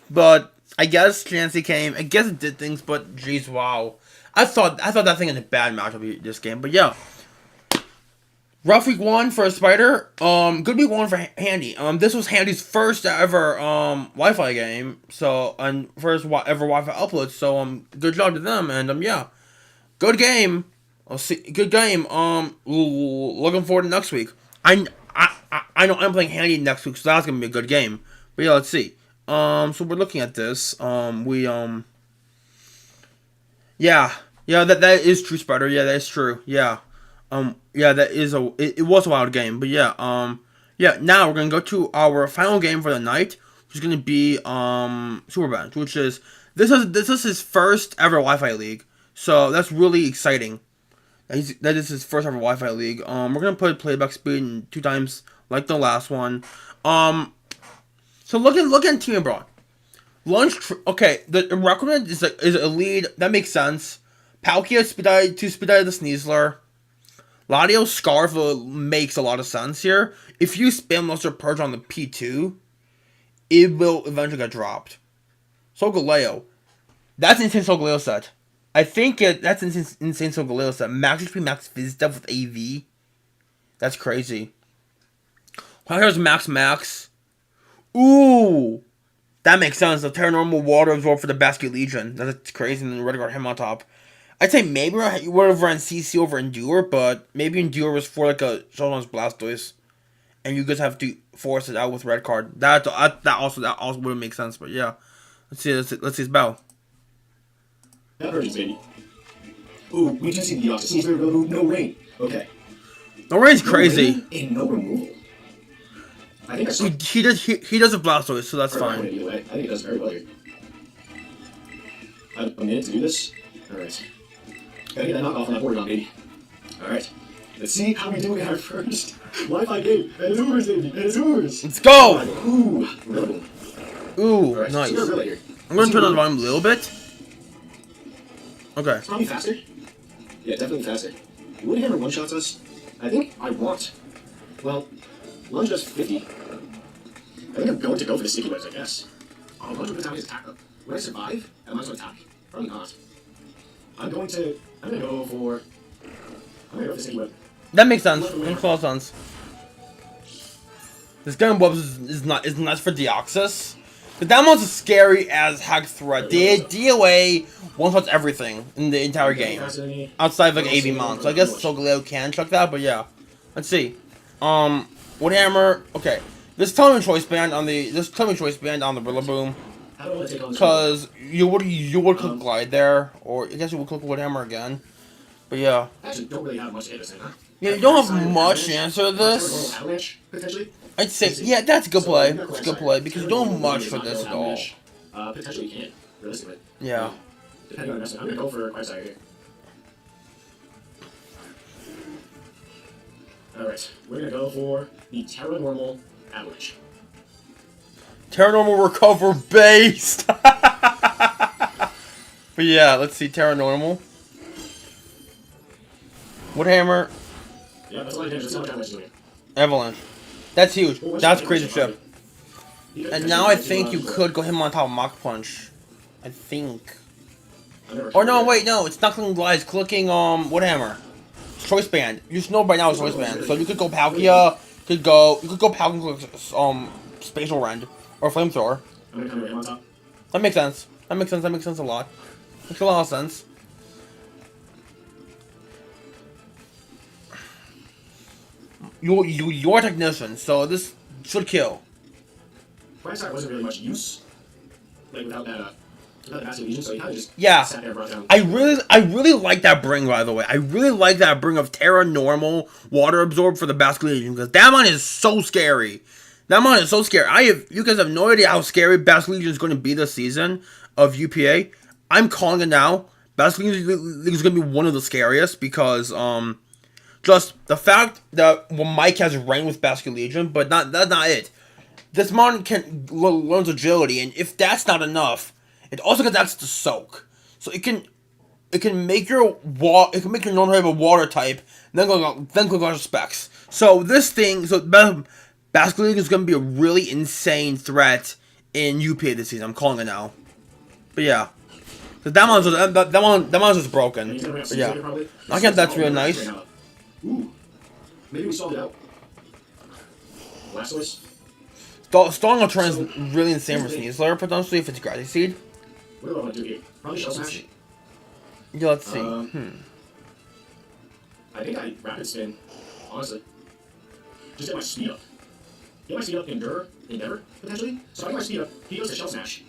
But I guess Chansey came. I guess it did things, but jeez, wow. I thought that thing in a bad matchup this game. But yeah. Rough week 1 for Spider. Good week 1 for Handy. This was Handy's first ever Wi-Fi game. So and first ever Wi-Fi upload. So good job to them. And yeah, good game. I'll see. Good game. Looking forward to next week. I know I'm playing Handy next week, so that's gonna be a good game. But yeah, let's see. So we're looking at this. Yeah, that is true, Spider. Yeah, that is true. Yeah. Yeah, that is it was a wild game, but yeah, yeah, now we're gonna go to our final game for the night, which is gonna be, Super Bench, which is This is his first ever Wi-Fi league, so that's really exciting. That is his first ever Wi-Fi league. We're gonna put playback speed in 2 times like the last one. So look at team abroad. Okay, the requirement is a lead that makes sense. Palkia speed the Sneasler. Ladio Scarf makes a lot of sense here. If you spam Luster Purge on the P2, it will eventually get dropped. Solgaleo. That's an insane Solgaleo set. I think that's an insane Solgaleo set. Max HP, Max Fizz Def with AV. That's crazy. Here's Max. Ooh! That makes sense. The Terranormal Water Absorb for the Basket Legion. That's crazy. And then Redguard him on top. I'd say maybe you would have run CC over Endure, but maybe Endure was for like a Shogun's Blastoise. And you guys have to force it out with red card. That also wouldn't make sense, but yeah. Let's see his bow. That hurts, baby. Ooh, we do see the Sneasler go no rain. Okay. No rain's crazy. And no removal. I think I saw. He does a Blastoise, so that's fine. Either way. I think it does very well here. I have a minute to do this. Alright. Gotta get that knockoff on that Porygon, baby. Alright. Let's see how we do in our first Wi-Fi game. And it's ours, baby. And it's ours. Let's go! Ooh. Really. Ooh, Alright, nice. so really here. I'm gonna turn on the volume a little bit. Okay. It's probably faster. Yeah, definitely faster. Woodhammer one-shots us. I think I want. Well, Lunge does 50. I think I'm going to go for the sticky webs, I guess. Oh, Lunge would his attack up. Would I survive? Am I going to attack? Probably not. I'm gonna go for the sticky web. That makes sense. Makes a lot of sense. This gun webs is not for Deoxys. But that one's as scary as heck threat. The DOA one-shots everything in the entire game. Outside of like AV Mount. So I guess Solgaleo can chuck that, but yeah. Let's see. Woodhammer. Okay. This Telemann Choice Band on the Rillaboom. Because you would click Glide there, or I guess you would click Woodhammer again. But yeah. Actually, don't really have much to say, huh? Yeah, you don't have much to answer this. I'd say, yeah, that's a good play. That's a good play, because you don't have much for this at all. Potentially you can, realistically. Yeah. Depending on the message. I'm gonna go for Quagsire here. Alright, we're gonna go for the Terranormal Avalanche. Terranormal Recover based! But yeah, let's see, Terranormal. Woodhammer. Yeah, that's all I can. That's how much Avalanche is doing. Avalanche. That's huge. That's crazy ship. And now I think you could go him on top of Mach Punch. I think. Or no, wait, no, it's not clicking Glide, it's clicking Woodhammer. It's Choice Band. You just know by now it's Choice Band. So you could go Palkia, you could go Palkia and click Spatial Rend. Or Flamethrower. I'm gonna come right on top. That makes sense. That makes sense a lot. Makes a lot of sense. You're a technician, so this should kill. Quagsire wasn't really much use. Like without that Basket Legion, so he kinda just Yeah. sat there and brought down. I really like that bring, by the way. I really like that bring of Terra Normal Water Absorb for the Basket Legion, because that one is so scary. That one is so scary. You guys have no idea how scary Basket Legion is going to be this season of UPA. I'm calling it now. Basket Legion is going to be one of the scariest, because just the fact that Mike has rain with Basket Legion, but that's not it. This mon learns agility, and if that's not enough, it also gets access to soak. So it can make your non-type a water type, then go on to specs. So Basket Legion is going to be a really insane threat in UPA this season. I'm calling it now. But yeah, because that one's just broken. But yeah, I think that's really nice. Ooh, maybe we solved it out. Blastoise. Stalling a turn is really insane for Sneasler, potentially, if it's Gravity Seed. What do I want to do here? Probably Shell Smash. Yeah, let's see. I think I Rapid Spin, honestly. Just get my speed up. Get my speed up, Endeavor, potentially. So I get my speed up, he goes to Shell Smash.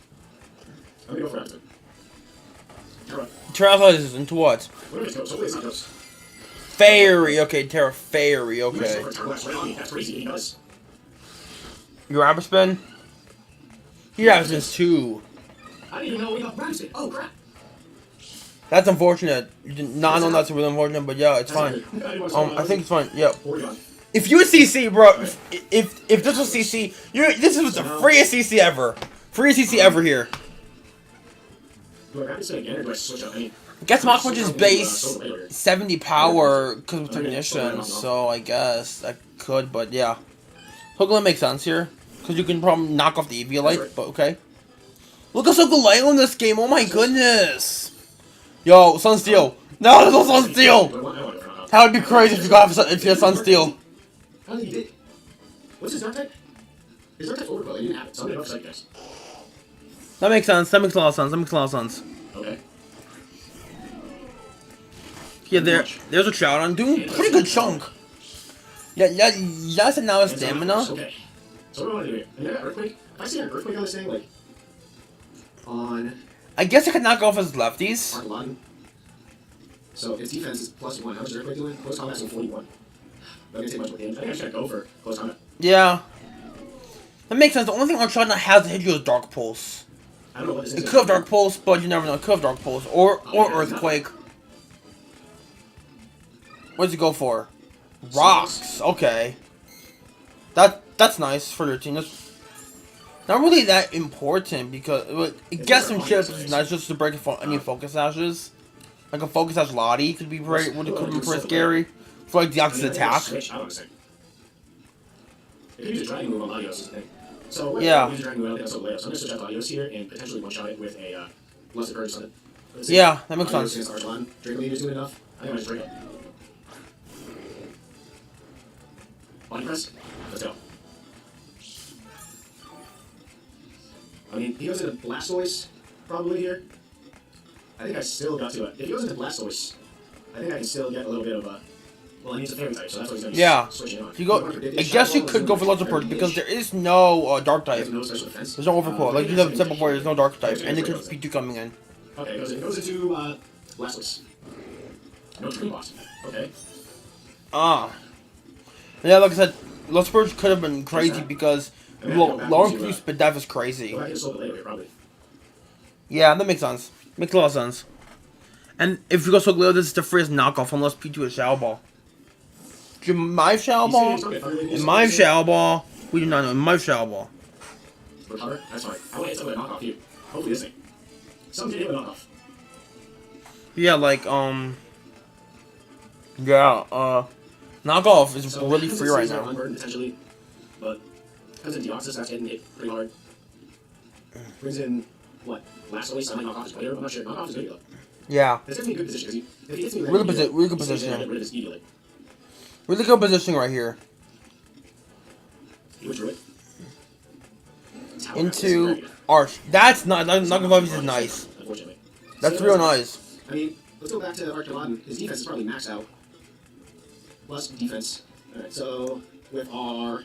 I'm gonna go for Rapid Spin. Terra is into what? What if it's Hopefully it's not Ghost. Fairy, okay, Terra Fairy, okay. That's crazy, he does. Your Rapid Spin? He Rapid Spins too. I didn't even know we got Ramsey. Oh, crap. That's unfortunate. You did not know that's really unfortunate, but yeah, it's fine. I think it's fine. Yeah. If you CC, bro, if this was CC, this was the freest CC ever. Freest CC ever here. Do I grab this thing again, or do I switch up? I mean, I guess Mach Punch is base 70 power because of Technician, so I guess I could, but yeah. Sogaleo makes sense here, because you can probably knock off the Eviolite, but okay. Look at Sogaleo in this game, oh my goodness! Yo, Sunsteel! No, there's no Sunsteel! That would be crazy if you got Sunsteel. I don't think he did. What's his dark type? His dark type's overgrowth. I didn't have it, so I'm gonna go psych guys. That makes sense, that makes a lot of sense, that makes a lot of sense. Okay. Yeah, there's a shout on doing a pretty good chunk. Yeah, yes, and now it's stamina. Okay. So what do I want to do here? I got Earthquake. If I see an Earthquake on this thing, like, on I guess I could knock off his lefties. Archelon. So its defense is +1. How much is Earthquake doing? Close combat's in 41. Not gonna take much more damage. I think I'm just gonna go for close combat. Yeah. That makes sense. The only thing Archelon has to hit you is Dark Pulse. I don't know what this is. It could have Dark Pulse, but you never know. It could have Dark Pulse. Or Earthquake. What does it go for? Rocks. Okay. That's nice for your team. That's not really that important because it gets some chips is nice just to break any focus ashes. Like a focus ash Lottie could be pretty scary for like the opposite attack. Switch. I don't understand. If you use a dragon move on Latios, is the thing. So Yeah. use a dragon move, I don't think that's Sogaleo. So I'm gonna switch out Latios here and potentially one-shot it with a Blessed Purge on it. Yeah, that makes Latios sense. against Archelon. Dragon Leader's doing enough. I think I just break it. Body press. Let's go. I mean, he goes into Blastoise, probably here. I think I still got to it. If he goes into Blastoise, I think I can still get a little bit of a... Well, he needs a fairy type, so that's what he's going to be switching on. If you go, I guess you could go for Lots of Purge because there is no Dark type. No special defense. There's no Overpower. Like you said before, there's no Dark type, and it could just be 2 coming in. Okay, it goes into Blastoise. No Dream Boss. Okay. Yeah, like I said, Lost Purge could have been crazy because long use Spadef is crazy. Well, I can solve it later, here, probably. Yeah, that makes sense. Makes a lot of sense. And if you go Sogaleo, this is the first knockoff unless P2 is Shadow Ball. My Shadow Ball? In my Shadow Ball, we do not know. In my Shadow Ball. Recover? That's fine. I want to hit something with a knockoff here. Hopefully this thing. Something to hit with a knockoff. Yeah, like, yeah, knockoff is So, really free right now. Unburden, potentially, but comes in Deoxys, that's getting hit pretty hard. Brings in, what, Blastoise, I might knockoff his player, I'm not sure. Knockoff is good though. Yeah. This gets me in good position, because if he hits me Really good position. Get rid of his Eviolite. Really good positioning right here. He withdrew it. Into Arch. That's not knockoff is nice. Unfortunately. That's real nice. I mean, let's go back to Archelon. His defense is probably maxed out. Plus defense. Alright, so with our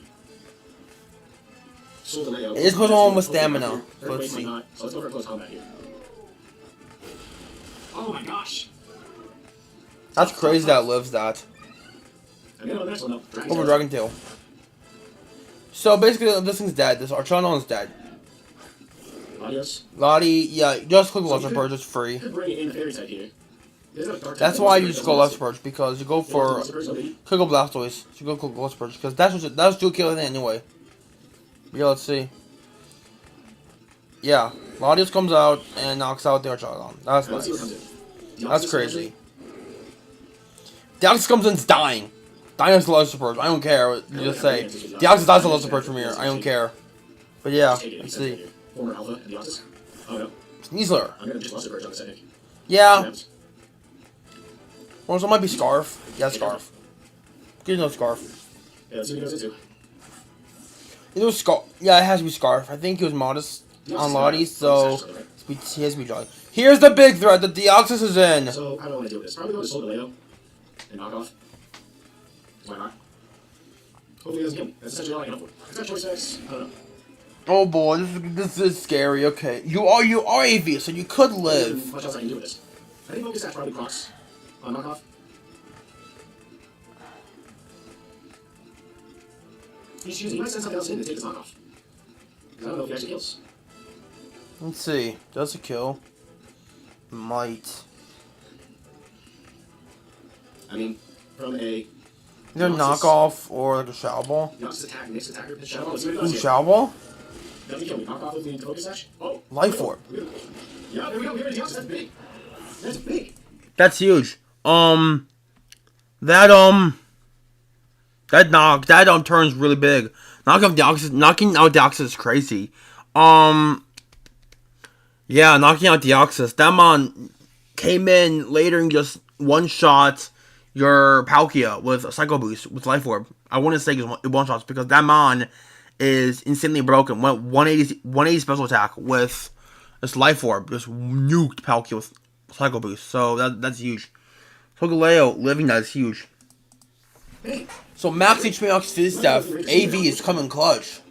Sogaleo. It is supposed to one with stamina. Let's see. So let's go for close combat here. Oh my gosh! That's crazy that it lives that. I'm gonna go next one though. Dragon Over Tail. Dragon Tail. So basically, this thing's dead. This Archon is dead. Adios. Lottie, yeah, just click Lesser Purge, it's free. Could bring in the fairy type here. There's no dark type. That's why you just go Lesser Purge, because you go for click Blastoise. You go click Lesser Purge, because that's dual killing anyway. Yeah, let's see. Yeah, Latios comes out and knocks out the Archon. That's Let's see what comes nice. in. That's crazy. Deoxys comes in, it's dying. Dying is the Lesser Purge. I don't care. You just say Deoxys dies the Lesser Purge from here. I don't care. But yeah, let's see. Former Alpha and Deoxys. Oh no. Sneasler. I'm gonna just Lesser Purge on this, I think. Yeah. Or so it might be Scarf. Yeah, Scarf. Good enough Scarf. Yeah, let's see what he goes into. It was Scarf. Yeah, it has to be Scarf. I think he was modest on Lottie, so he has to be jolly. Here's the big threat. The Deoxys is in. So, how do I want to deal with this? Probably go to Sogaleo and knock off. Why not? Hopefully he doesn't kill me. That's essentially all I can hope for. Is that choice X? I don't know. Oh boy, this is scary. Okay, you are AV, so you could live. Much else I can do with this. I think Focus Attack probably procs on knockoff. He's choosing. He might send something else in to take this knockoff. Because I don't know if he actually kills. Let's see. Does it kill? Might. I mean, from a Either a Deoxys- knockoff or like a Shadow Ball. Deoxys attack, mixed attacker, pitch Shadow Ball. Let's see what it Ooh, does here. Shadow Ball? Doesn't kill me. Knockoff of the Focus Sash. Oh. Life Orb. Yeah, there we go. We have a Deoxys. That's big. That's big. That's huge. That turns really big. Knocking out Deoxys is crazy. Yeah, knocking out Deoxys. That mon came in later and just one shot your Palkia with a Psycho Boost with Life Orb. I wouldn't say it one shots because that mon is insanely broken. Went 180 special attack with this Life Orb. Just nuked Palkia with Psycho Boost. So that's huge. Solgaleo living that is huge. So Max HP Max Fizz Stuff, AV is coming clutch.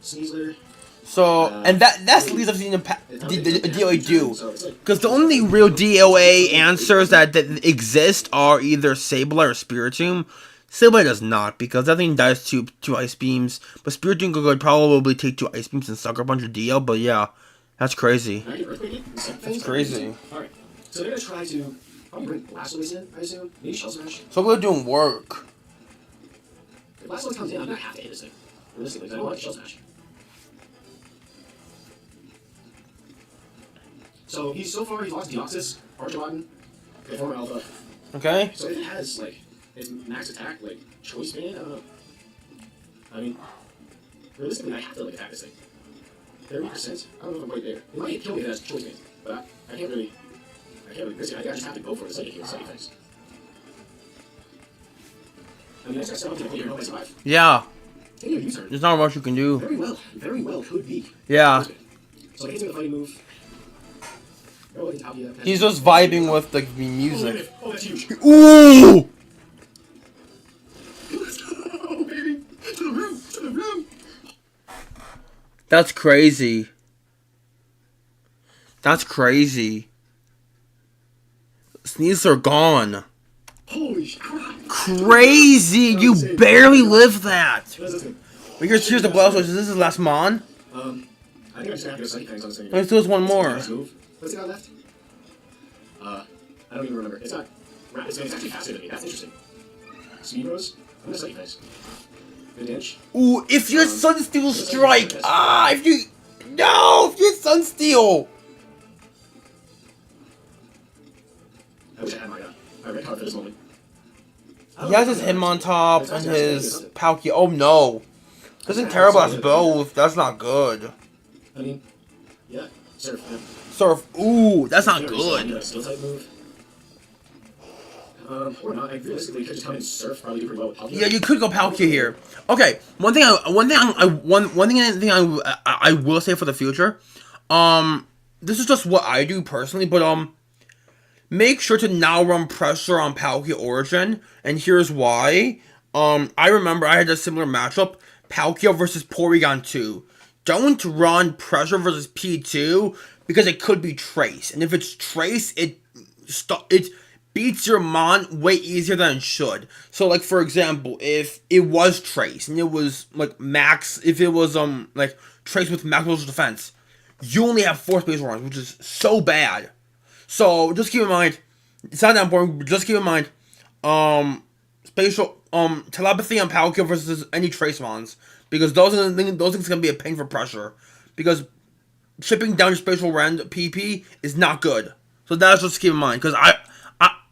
Sneasler. So, and that's the least I've seen the DOA do. Because the only real DOA answers that exist are either Sableye or Spiritomb. Sableye does not, because that thing dies two Ice Beams. But Spiritomb could probably take 2 Ice Beams and suck up a bunch of DO, but yeah, that's crazy. That's crazy. Alright, so they're going to try to probably bring Blastoise in, I assume. Maybe Shell Smash. So we're doing work. If Blastoise comes in, I'm going to have to hit this thing. Realistically, because I don't like Shell Smash. So so far he's lost Deoxys, Archibald, former Alpha. Okay? So if it has like its max attack, like Choice Band, I don't know. I mean, realistically, I have to like attack this thing. 30%. I don't know if I'm quite there. It might kill me if it has Choice Band, but I can't really risk it. I just have to go for the psychic here, psychic things. I mean, I just got 17 here, nobody survive. Yeah. Take a U-turn. There's not much you can do. Very well could be. Yeah. So I hit him with a fighting move. He's just vibing with the music. Oh, that's huge. Ooh! Oh, baby. To the room. To the room. That's crazy. That's crazy. Sneezes are gone. Holy crap. Crazy! You barely lived that. What is this thing? Well, here's the Blastoise. Is this his last mon? I think I'm just gonna have to go psychic things on this thing. Let's do one more. Next move. What's it got left? I don't even remember. It's not. It's actually faster than me. That's interesting. Speed Rose? I'm gonna psychic things. Good inch. Ooh, if your Sunsteel strike! If you Sunsteel! I wish I had my red card for this moment. He has his Hitmontop and his Palkia. Oh no. Doesn't care about us both. That's not good. I mean, yeah. Surf. Yeah. Surf. Ooh, that's not good. Steel type move. Or not. I realistically could just come and surf. Probably do pretty well with Palkia. Yeah, you could go Palkia here. Okay, one thing I will say for the future. This is just what I do personally, but make sure to now run pressure on Palkia Origin, and here's why. I remember I had a similar matchup, Palkia versus Porygon 2. Don't run pressure versus P2 because it could be Trace, and if it's Trace, it beats your mon way easier than it should. So, like, for example, if it was Trace and it was like max, if it was like Trace with max special defense, you only have 4 spatial runs, which is so bad. So just keep in mind, it's not that important, but just keep in mind, spatial telepathy on Palkia versus any Trace mons, because those things can be a pain for pressure, because chipping down your spatial rend PP is not good. So that's just keep in mind, because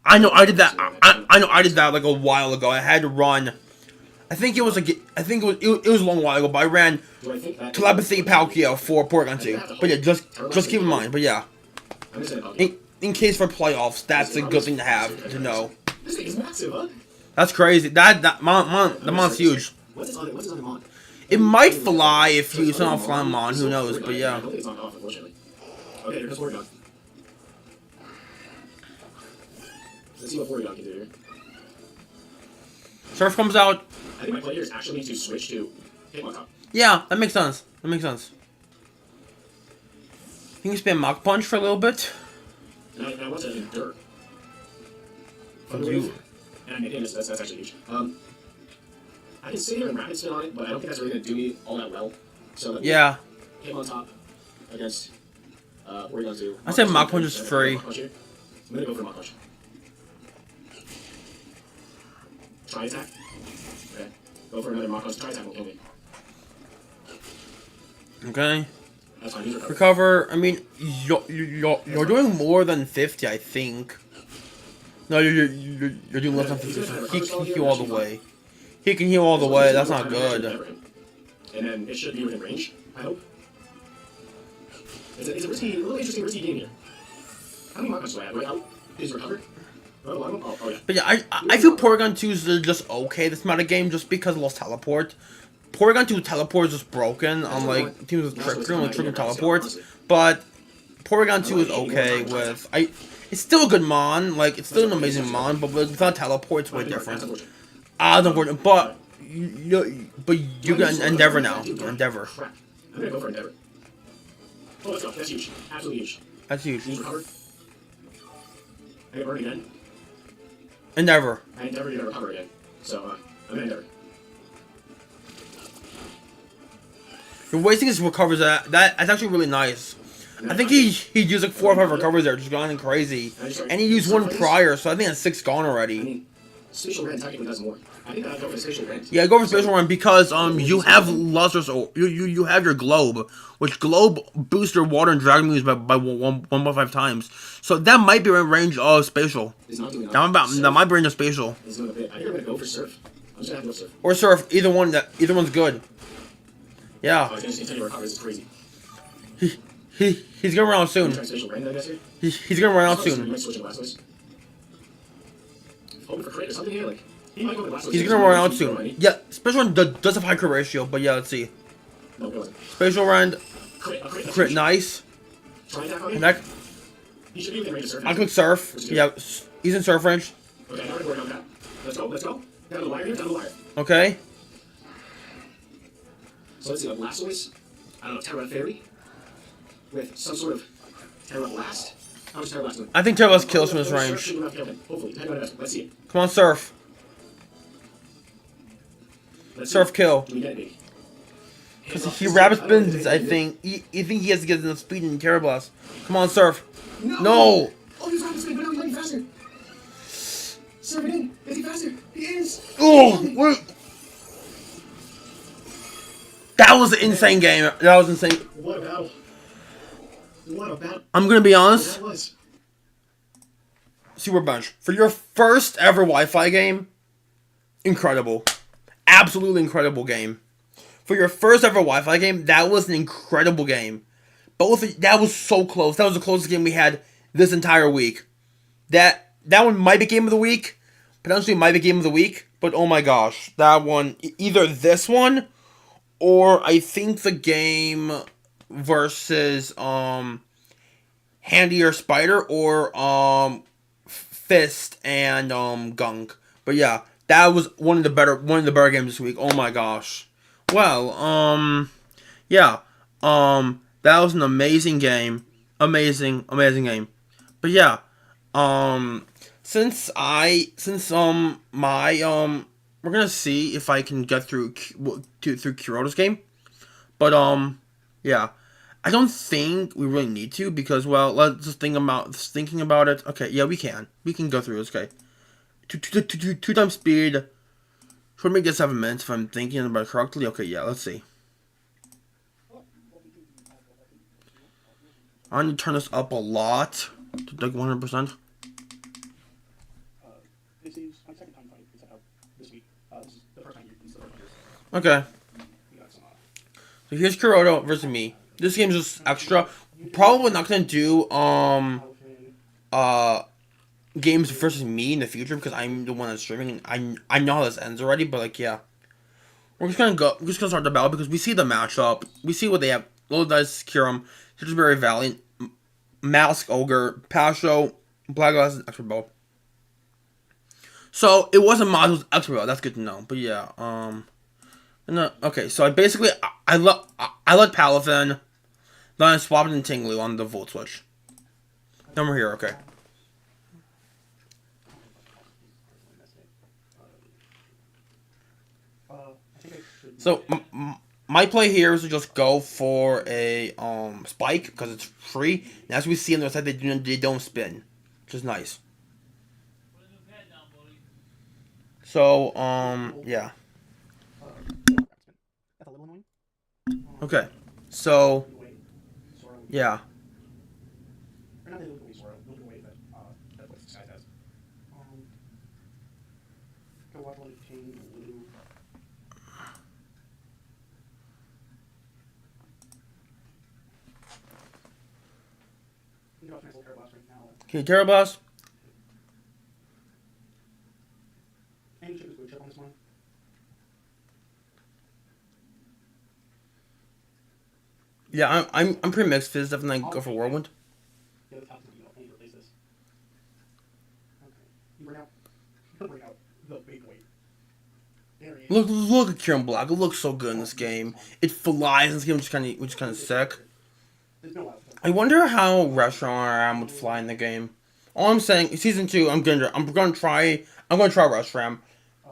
I know I did that. I know I did that like a while ago. I had to run. I think it was a long while ago, but I ran telepathy Palkia for Porygon 2. But yeah, just keep in mind. But yeah, in case for playoffs, that's a good thing to have to know. This thing is massive, huh? That's crazy. The mon's huge. What's on the mon? It might fly if you turn off flying mon. Who knows? But I yeah. don't think it's on off, unfortunately. Okay, here's Porygon. Let's see what Porygon can do here. Surf comes out. I think my play here is actually to switch to Hitmontop. Yeah, that makes sense. That makes sense. You can spam Mach Punch for a little bit. And I want to endure. And you- And that's actually huge. I can sit here and rapid spin on it, but I don't think that's really going to do me all that well. So Yeah. hit him on top against Oregon Zoo. I said Mach Punch is free. I'm gonna go for Mach Punch. Try attack. Okay. Go for another Mach Punch. Try attack will kill me. Okay. That's fine. He's recovered. Recover. I mean, you're doing more than 50, I think. No, you're doing less than 50. So he can heal all the way. He can heal all the way. That's not good. And then it should be within range, I hope. It's a risky, a little interesting risky game here. How many Mach Punches do I have? Right out? Is recovered? Oh, yeah. But yeah, I feel Porygon 2 is just okay this meta game just because it lost teleport. Porygon 2 teleport is just broken, unlike teams with Trick Room and Trick Room teleports. But Porygon 2 is okay with it's still a good mon, like it's still an amazing mon, but without teleport it's way different. Unfortunate, but you got Endeavor now. Endeavor. Crap. I'm gonna go for Endeavor. Oh, let's go. That's huge. Absolutely huge. That's huge. He's recovered. I get burned again. Endeavor. I Endeavor to recover again. So, I'm gonna Endeavor. You're wasting his recovers. That's actually really nice. I think he used like 4 or 5 recovers there, just gone crazy, and he used 1 prior, so I think that's 6 gone I already. mean, Spatial Rend technically does more. I think I'd go for Spatial Rend. Yeah, go for Spatial Run because you have Lustrous, you have your Globe, which Globe boosts your Water and Dragon moves by 1.5 times. So that might be in range of Spatial. It's not doing enough. That might be range of Spatial It's doing a bit. I think I'm gonna go for Surf. I'm just gonna have to go Surf. or Surf. Either one's good. Yeah, Oh, it's gonna continue to recover. This is crazy. he's gonna run out soon. Try Spatial Rend, I guess here. He's gonna run out You soon. might switch to Blastoise. Hoping for crit or something here, like he might go to Blastoise. He's gonna run out soon. Yeah, Spatial Run does have high crit ratio, but yeah, let's see. No, it wasn't. Spatial Run, Crit, a crit. That's crit huge. nice. Try attack on And him. that, He should be within range of Surf. I click Surf. Yeah, he's in Surf range. Okay, I'm already worried about that. Let's go. Down the wire here, down the wire. Okay. So let's see, a Blastoise. I don't know, Terra Fairy. With some sort of Terra Blast. How much Terra Blast doing? I think Terra Blast kills from this Surf range. should not kill him. Hopefully, depending on investment. Let's see it. Come on, Surf. Let's Surf see it. kill. Do we get it, baby? Because he rabbit spins, I think. You think he has to get enough speed in Terra Blast. Come on, Surf. No! Oh, he's rapid spin, but now he's running faster. Surf it in. Is he faster? He is. Oh! Wait. That was an insane game. That was insane. What a battle. What a battle I'm gonna be honest. that was. Super Bench. For your first ever Wi-Fi game, incredible. Absolutely incredible game. For your first ever Wi-Fi game, that was an incredible game. That was so close. That was the closest game we had this entire week. That one might be game of the week. Potentially might be game of the week. But oh my gosh. That one, either this one or I think the game versus Handy or Spider or Fist and Gunk. But yeah, that was one of the better games this week. Oh my gosh. Well, yeah. That was an amazing game. Amazing game. But yeah, since we're gonna see if I can get through Kuroda's game. But yeah. I don't think we really need to because, well, let's just thinking about it. Okay, yeah, we can go through this. Okay, two times speed. Should make it 7 minutes if I'm thinking about it correctly. Okay, yeah, let's see. I need to turn this up a lot to like 100%. This is my second time fighting this out this week. This is the first time you still Okay, so here's Kuroda versus me. This game's just extra. Probably not gonna do games versus me in the future because I'm the one that's streaming. I know how this ends already, but like yeah, we're just gonna start the battle because we see the matchup. We see what they have. Low Dice, Kyurem, Citrusberry, Valiant, Mask, Ogre, Pasho, Black Glass, Extra Ball. So it wasn't Mazu's Extra Ball. That's good to know. But yeah, okay. So I let Palafin. Then I swapped in Tinglu on the Volt Switch. Then we're here, okay. So, my play here is to just go for a spike because it's free. And as we see on the side, they don't spin, which is nice. So yeah. That's a little annoying. Okay. So yeah. Or not that little Sora, the little way that what this guy does. Go watch one chain blue. You can watch nice little Terra Blast right now. Okay, Terra Blast. And you should just blue chip on this one. Yeah, I'm pretty mixed. Fizz definitely go for Whirlwind. Yeah, the top is I need to replace this. Okay. You bring out. Bring out the big weight. There he is. Look at Kieran Black. It looks so good in this game. It flies in this game, which is kind of sick. There's no out. I wonder how Reshiram would fly in the game. All I'm saying, season 2, I'm gonna try Reshiram.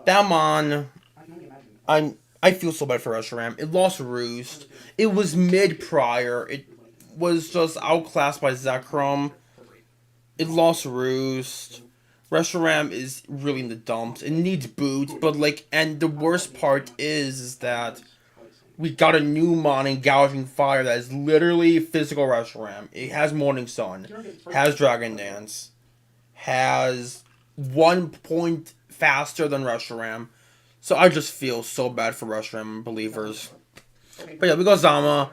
That mon, I can only imagine. I feel so bad for Reshiram. It lost Roost. It was mid prior. It was just outclassed by Zekrom. It lost Roost. Reshiram is really in the dumps. It needs boots, but like, and the worst part is that we got a new mon in Gouging Fire that is literally physical Reshiram. It has Morning Sun, has Dragon Dance, has 1 point faster than Reshiram. So I just feel so bad for Reshiram believers. But yeah, we got Zama.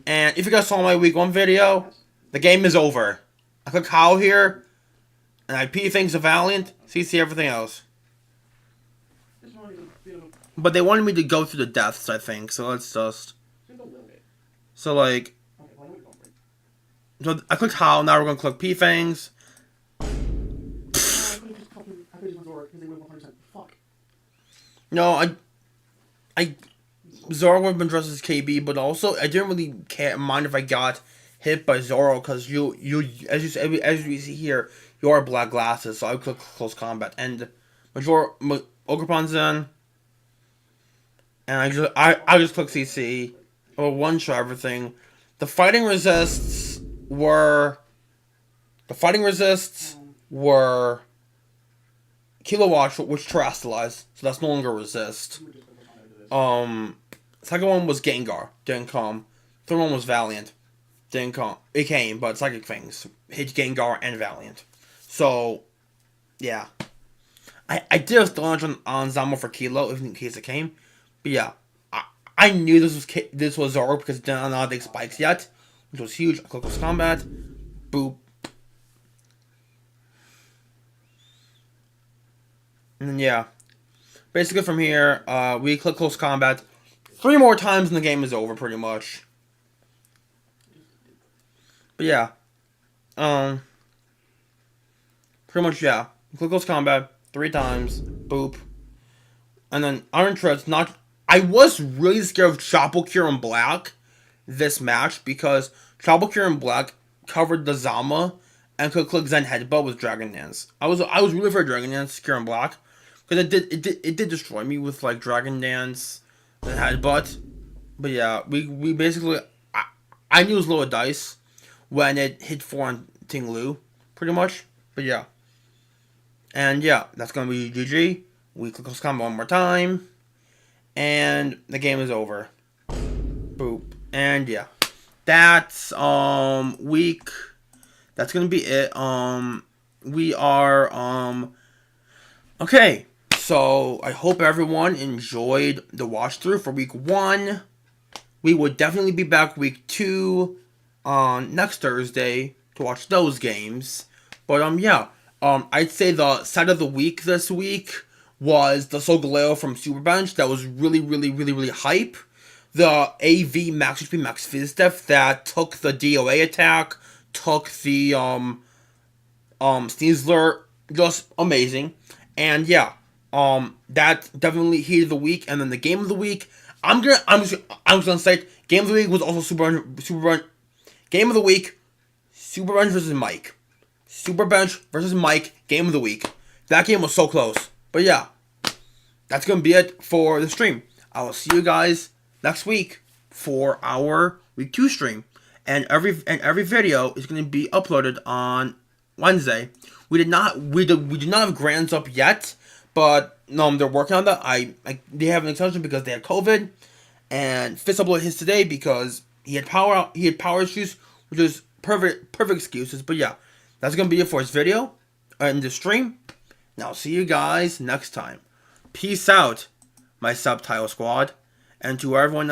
And if you guys saw my week 1 video, the game is over. I click How here, and I P things to Valiant, CC everything else. This one is a bit of a. But they wanted me to go through the deaths, I think, so let's just... Just a little bit. So like... Okay, well, I know what you're going for. So I clicked How, now we're gonna click P things. I could have just Zora because they would have 100%. Fuck. No, I Zoro would have been dressed as KB, but also I didn't really mind if I got hit by Zoro because you as you see here, you are black glasses, so I would click close combat and Ogrepon's in, and I just click CC. I will one shot everything. The fighting resists were Kilowatt, which terrestrialized, so that's no longer resist. Second one was Gengar, didn't come. Third one was Valiant, didn't come. It came, but psychic things hit Gengar and Valiant. So, yeah, I did a launch on Zamo for Kilo, if in case it came, but yeah, I knew this was Zoro because it didn't have big spikes yet, which was huge. I click Close Combat, boop. And then, yeah. Basically, from here, we click Close Combat 3 more times and the game is over, pretty much. But, yeah. Pretty much, yeah. Click Close Combat 3 times. Boop. And then, Iron Tread's not... I was really scared of Chapelcure and Black this match because Chapelcure and Black covered the Zama and could click Zen Headbutt with Dragon Dance. I was really afraid of Dragon Dance, Cure and Black. Because it did destroy me with like Dragon Dance and Headbutt. But yeah, we basically I knew it was low dice when it hit 4 on Ting Lu, pretty much. But yeah. And yeah, that's gonna be GG. We click Close Combat 1 more time. And the game is over. Boop. And yeah. That's week. That's gonna be it. We are okay. So, I hope everyone enjoyed the watch through for week 1. We will definitely be back week 2 on next Thursday to watch those games. But, yeah. I'd say the set of the week this week was the Solgaleo from Superbench. That was really hype. The AV Max HP Max Fizz Def that took the DOA attack, took the, Sneasler. Just amazing. And, yeah. That definitely heated the week, and then the game of the week. I'm just gonna say it. Game of the week was also Super Game of the week, Superbench versus Mike. Superbench versus Mike. Game of the week. That game was so close. But yeah, that's gonna be it for the stream. I will see you guys next week. for our week 2 stream, and every video is going to be uploaded on Wednesday. We do not have grants up yet, but they're working on that. They have an extension because they had COVID, and Fist uploaded his today because he had power issues, which is perfect excuses. But yeah, that's gonna be it for his video and the stream. And I'll see you guys next time. Peace out, my subtitle squad, and to everyone else.